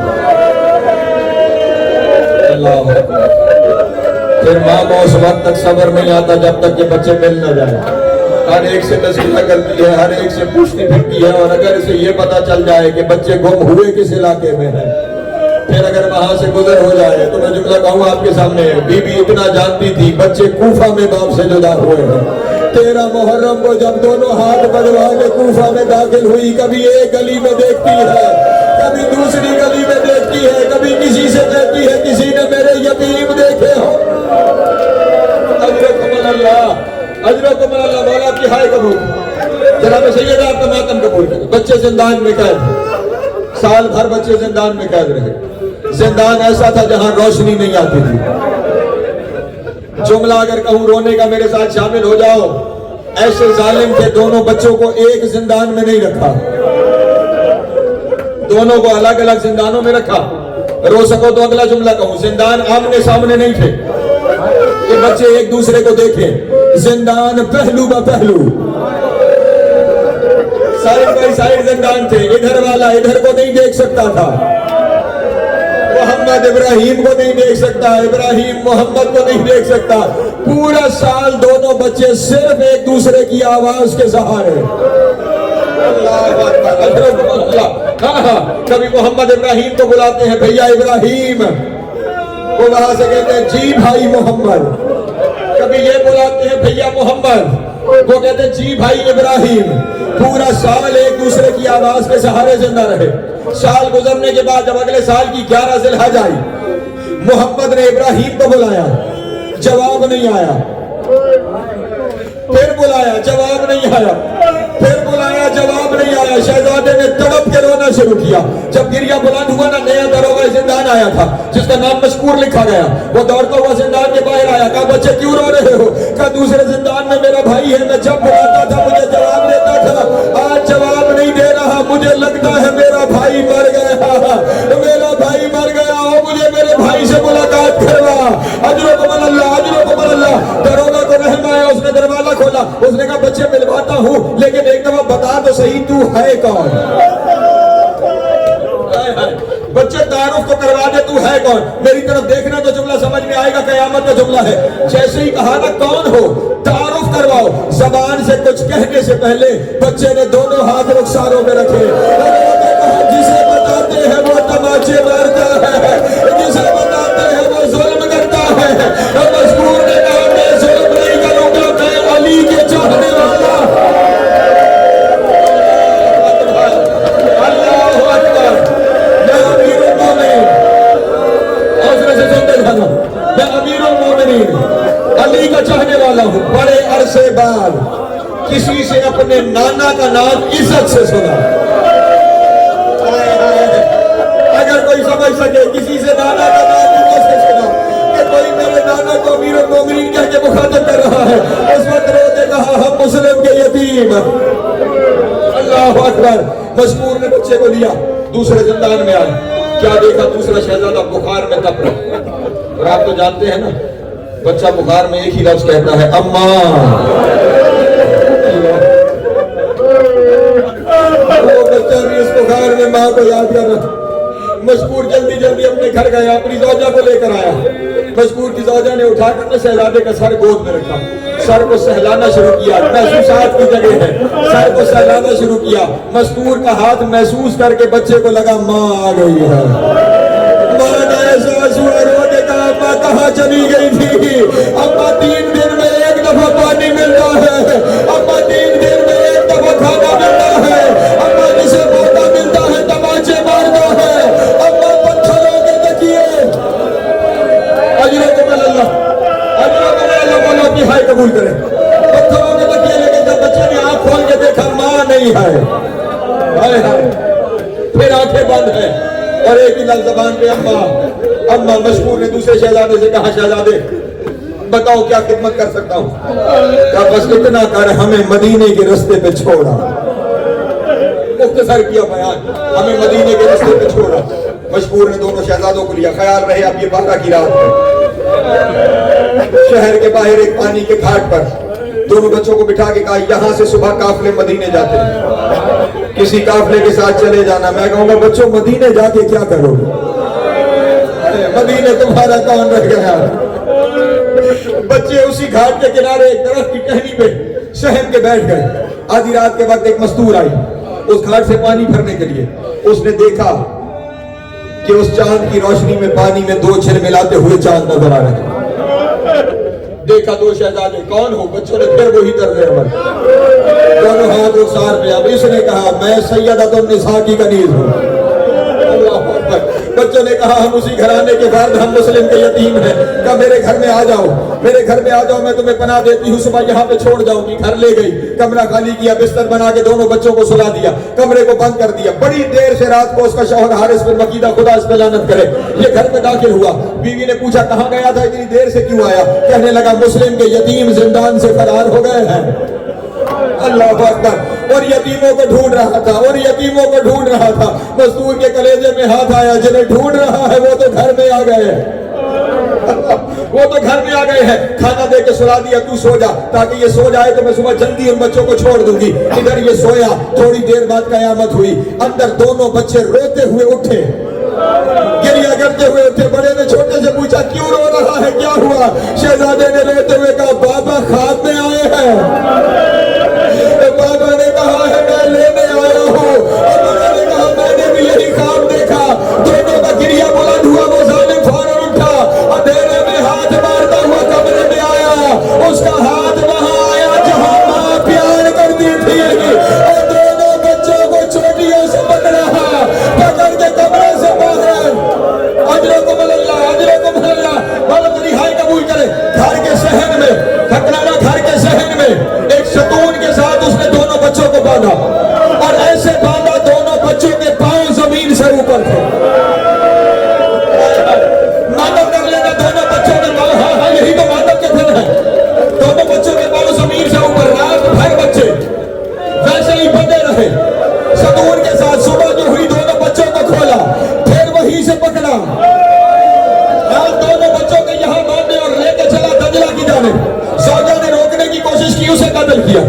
اللہ اکبر، پھر ماں کو اس وقت تک صبر نہیں آتا جب تک کہ بچے مل نہ جائے، ہر ایک سے تذکرہ کرتی ہے، ہر ایک سے پوچھتی پھرتی ہے، اور اگر اسے یہ پتا چل جائے کہ بچے گم ہوئے کس علاقے میں ہیں، پھر اگر وہاں سے گزر ہو جائے تو میں جملہ کہوں آپ کے سامنے، بی بی اتنا جانتی تھی بچے کوفہ میں باپ سے جدا ہوئے ہیں۔ 13 محرم کو جب دونوں ہاتھ بڑھوا کے کوفہ میں داخل ہوئی، کبھی ایک گلی میں دیکھتی ہے، کبھی دوسری گلی میں دیکھتی کہتی ہے, کبھی کسی سے کہتی ہے کسی نے میرے یتیم دیکھے ہو. اجرکم اللہ, اجرکم اللہ. مولا کی ہائے قبول. جناب سید آپ کا ماتم قبول کریں. بچے زندان میں قید, سال بھر بچے زندان میں قید رہے. زندان ایسا تھا جہاں روشنی نہیں آتی تھی. جملہ اگر کہوں رونے کا میرے ساتھ شامل ہو جاؤ. ایسے ظالم تھے, دونوں بچوں کو ایک زندان میں نہیں رکھا, دونوں کو الگ الگ زندانوں میں رکھا. رو سکو تو اگلا جملہ کہوں, زندان آمنے سامنے نہیں تھے کہ بچے ایک دوسرے کو دیکھیں. زندان پہلو با پہلو, سائیڈ بائی سائیڈ زندان تھے. ادھر والا ادھر کو نہیں دیکھ سکتا تھا, محمد ابراہیم کو نہیں دیکھ سکتا, ابراہیم محمد کو نہیں دیکھ سکتا. پورا سال دونوں بچے صرف ایک دوسرے کی آواز کے سہارے. کبھی محمد ابراہیم کو بلاتے ہیں بھیا ابراہیم, وہ وہاں سے کہتے ہیں جی بھائی محمد. کبھی یہ بلاتے ہیں بھیا محمد, وہ کہتے ہیں جی بھائی ابراہیم. پورا سال ایک دوسرے کی آواز کے سہارے زندہ رہے. سال گزرنے کے بعد جب اگلے سال کی 11 ذی الحجہ آئی, محمد نے ابراہیم کو بلایا, جواب نہیں آیا. پھر بلایا, جواب نہیں آیا. پھر بلایا, جواب نہیں آیا. شہزادے نے تڑپ کے رونا شروع کیا. جب گریہ بلند ہوا نا, نیا دروگہ زندان آیا تھا جس کا نام مشکور لکھا گیا. وہ دوڑتا ہوا زندان کے باہر آیا, کہا بچے کیوں رو رہے ہو؟ کہا دوسرے زندان میں میرا بھائی ہے, میں جب بلاتا تھا مجھے جواب دیتا تھا, آج جواب نہیں دے رہا. مجھے لگتا ہے میرا بھائی مر گیا, میرا بھائی مر گیا. مجھے میرے بھائی سے ملاقات کروا. اجرکم اللہ, اجرکم اللہ. دروگہ کو رحم آیا, اس نے دروازہ کھولا. اس نے کہا بچے ملواتا ہوں, لیکن ایک دفعہ بتا تو صحیح تو ہے کون. بچے تعارف تو کروا دے, تو ہے کون. میری طرف دیکھنا تو جملہ سمجھ میں آئے گا, قیامت کا جملہ ہے. جیسے ہی کہا نا کون ہو, تعارف کرواؤ. زبان سے کچھ کہنے سے پہلے بچے نے دونوں ہاتھ رخساروں میں رکھے. جسے بتاتے ہیں وہ تماچے مارتا ہے, جسے بتاتے ہیں وہ ظلم کرتا ہے. مذکور نے کہا میں ظلم نہیں کروں گا, میں علی کے چاہنے والا. اللہ اکبر. میں امیر المومنین, حوصلے سے سنتے جانا, میں امیر المومنین علی کا چاہنے والا ہوں. بڑے عرصے بعد کسی سے اپنے نانا کا نام عزت سے سنا. اگر کوئی سمجھ سکے کسی سے نانا کا نام عزت سے سنا کہ کوئی میرے نانا کو امیر المومنین کہہ کے مخاطب کر رہا ہے, اس وقت روتے کہا ہم مسلم کے یتیم. اللہ اکبر. مشکور نے بچے کو لیا, دوسرے زندان میں آیا. کیا دیکھا, دوسرا شہزادہ بخار میں تپ رہا. اور آپ تو جانتے ہیں نا, بچہ بخار میں ایک ہی لفظ کہتا ہے اماں. وہ بچہ بھی اس بخار میں ماں کو یاد کر رہا. مشکور جلدی جلدی اپنے گھر گیا, اپنی زوجہ کو لے کر آیا. مشکور کی زوجہ نے اٹھا کر شہزادے کا سر گود میں رکھا, سر کو سہلانا شروع کیا. محسوسات کی جگہ ہے, سر کو سہلانا شروع کیا. مشکور کا ہاتھ محسوس کر کے بچے کو لگا ماں آ گئی ہے. ماں نے احساس ہوا, رونے کا اماں کہاں چلی گئی تھی. اماں 3 دن میں ایک دفعہ پانی ملتا ہے, اماں 3 دن میں ایک دفعہ کھانا ملتا ہے, اماں جسے موقع ملتا ہے تماچے مارتا ہے, اماں پتھروں کے تکیے. اجرکم اللہ, اجرکم اللہ. بولو کہ ہائے قبول کرے. پتھروں کے تکیے, لیکن جب بچے نے آنکھ کھول کے دیکھا ماں نہیں ہے, ہائے ہائے, پھر آنکھیں بند ہیں اور ایک ہی لفظ زبان پہ اماں. اماں. مشکور نے دوسرے شہزادے سے کہا شہزادے بتاؤ کیا خدمت کر سکتا ہوں. کہا بس اتنا کر, ہمیں مدینے کے رستے پہ چھوڑا. مختصر کیا بیان, ہمیں مدینے کے رستے پہ چھوڑا. مشکور نے دونوں شہزادوں کو لیا. خیال رہے اب یہ 12 کی رات ہے. شہر کے باہر ایک پانی کے گھاٹ پر دونوں بچوں کو بٹھا کے کہا یہاں سے صبح قافلے مدینے جاتے ہیں, کسی قافلے کے ساتھ چلے جانا. میں کہوں گا بچوں مدینے جا کے کیا کرو گے, مدینے تمہارا کون رہ گیا. بچے اسی گھاٹ کے کنارے ایک درخت کی ٹہنی پہ شہر کے بیٹھ گئے. آدھی رات کے وقت ایک مستور آئی اس گھاٹ سے پانی بھرنے کے لیے. اس نے دیکھا کہ اس چاند کی روشنی میں پانی میں 2 چھل ملاتے ہوئے چاند نظر آ رہے. دیکھا 2 شہزادے, کون ہو. بچوں نے پھر وہی طرز عمل, دونوں ہاتھ رخسار پہ. اب اس نے کہا میں سیدۃ النساء کی کنیز ہوں. اللہ اکبر. بچوں نے کہا ہم اسی گھرانے کے فرد، ہم مسلم کے یتیم ہیں. کہا میرے گھر میں آ جاؤ، میرے گھر میں آ جاؤ، میں تمہیں پناہ دیتی ہوں. صبح یہاں پہ چھوڑ جاؤں گی. گھر لے گئی، کمرہ خالی کیا، بستر بنا کے دونوں بچوں کو سلا دیا، کمرے کو بند کر دیا. بڑی دیر سے رات کو اس کا شوہر حارث بن مکیدہ، خدا اس پہ لعنت کرے، یہ گھر میں داخل ہوا. بیوی نے پوچھا کہاں گیا تھا، اتنی دیر سے کیوں آیا؟ کہنے لگا مسلم کے یتیم زندان سے فرار ہو گئے ہیں. اللہ اکبر. اور یتیموں کو ڈھونڈ رہا تھا، اور یتیموں کو ڈھونڈ رہا تھا. مزدور کے کلیجے میں ہاتھ آیا، جنہیں ڈھونڈ رہا ہے وہ تو گھر میں آ گئے ہیں، وہ تو گھر میں آ گئے ہیں. کھانا دے کے سلا دیا، تو سو جا تاکہ یہ سو جائے تو میں صبح جلدی ان بچوں کو چھوڑ دوں گی. ادھر یہ سویا. تھوڑی دیر بعد قیامت ہوئی. اندر دونوں بچے روتے ہوئے اٹھے، گریہ کرتے ہوئے اٹھے. بڑے نے چھوٹے سے پوچھا کیوں رو رہا ہے، کیا ہوا؟ شہزادے نے روتے ہوئے کہا بابا خواب میں آئے ہیں. بابا نے کہا ہے میں لینے آیا ہوں. اور بابا نے کہا میں نے بھی یہی خواب دیکھا. دونوں کا گریہ بلند ہوا. وہ ظالم فوراً اٹھا، اندھیرے میں ہاتھ مارتا ہوا کمرے میں آیا. اس کا ہاتھ وہاں آیا جہاں ماں پیار کرتی تھی، اور دونوں بچوں کو چوٹیوں سے پکڑ کے کمرے سے باہر. اجرکم اللہ، اجرکم اللہ. بابا تیری ہائی قبول کرے. گھر کے صحن میں، کھکرانا گھر کے صحن میں ایک ستون کے ساتھ اس نے دونوں بچوں کو باندھا، اور ایسے باندھا دونوں بچوں کے پاؤں زمین سے اوپر تھے. ماتم کر لینا دونوں بچوں کے پاؤں. ہاں ہاں یہی تو ماتم کے دن ہے. دونوں بچوں کے پاؤں زمین سے اوپر. رات بھر بچے ویسے ہی بندے رہے ستون کے ساتھ. صبح جو ہوئی دونوں بچوں کو کھولا، پھر وہیں سے پکڑا. دونوں بچوں کے یہاں باندھے اور لے کے چلا دجلہ کی جانب. زوجہ نے روکنے کی کوشش کی، اسے قتل کیا.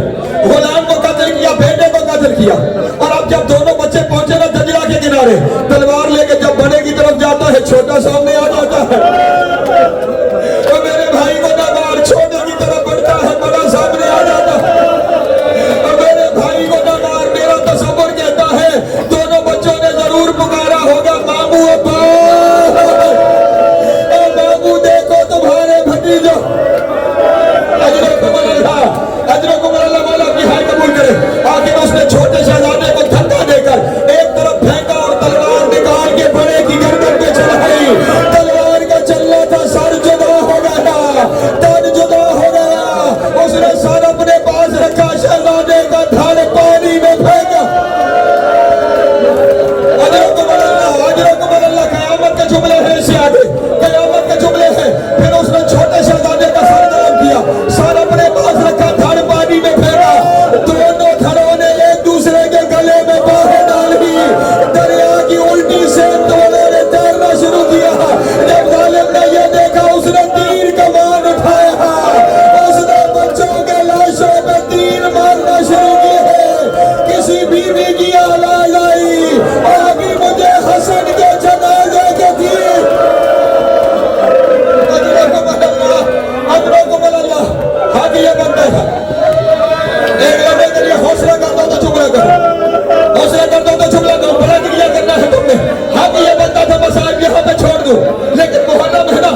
غلام کو قتل کیا، بیٹے کو قتل کیا. اور اب جب دونوں بچے پہنچے نا دجلہ کے کنارے، تلوار لے کے جب بڑے کی طرف جاتا ہے چھوٹا سامنے آ جاتا ہے. تو میرے بھائی کو نہ مار، چھوٹے کی طرف بڑھتا ہے، بڑا سامنے آ جاتا ہے. اور میرے بھائی کو نہ مار. میرا تصور کہتا ہے دونوں بچوں نے ضرور پکارا ہوگا مامو ابا، مامو دیکھو تمہارے بھتیجو. اجرکم اللہ، اجرکم اللہ. مولا کی ہائی قبول کرے. آخر اس نے چھوٹے شہزادے کو دھکا دے کر ایک طرف پھینکا اور تلوار نکال کے بڑے کی گردن پہ چڑھائی. تلوار کا چلنا تھا، سر جدا ہو گیا، تن جدا ہو گیا. اس نے سر اپنے پاس رکھا، شہزادے کا دھڑ پانی میں پھینکا. اجرکم اللہ، اجرکم اللہ. قیامت کے جملے ہیں اس سے آگے، قیامت کے جملے ہیں. پھر اس نے چھوٹے شہزادے کا سر نرم کیا، سر اپنے پاس رکھا، دھڑ پانی میں پھینکا. دونوں دھڑوں نے ایک دوسرے کے گلے میں باہیں ڈالی. دریا کی الٹی سے دونوں نے تیرنا شروع کیا. جب ظالم نے یہ دیکھا اس نے تیر کمان اٹھایا. اس نے بچوں کے لاشوں پہ تیر مارنا شروع کیے. کسی بیوی کی آواز آئی، ابھی مجھے حسن کے جنازے کے تیر. اجرکم اللہ، اجرکم اللہ. ہاں یہ بندہ ہے. ایک لمحے کے لیے حوصلہ کر دو تو چپ نہ کرو، حوصلہ کر دو تو چپ نہ کرو. بڑا گریہ کرنا ہے تم نے. ہاں یہ بندہ تھا، بس آج یہاں پہ چھوڑ دوں. لیکن محرم ہے نا،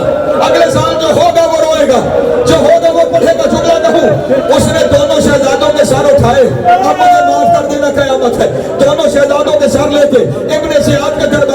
اگلے سال جو ہوگا وہ روئے گا، جو ہوگا وہ پڑھے گا. چپ نہ کہوں. اس نے دونوں شہزادوں کے سر اٹھائے. اب مجھے معاف کر دینا، قیامت ہے. دونوں شہزادوں کے سر لے کے ابن سیاد کے دربار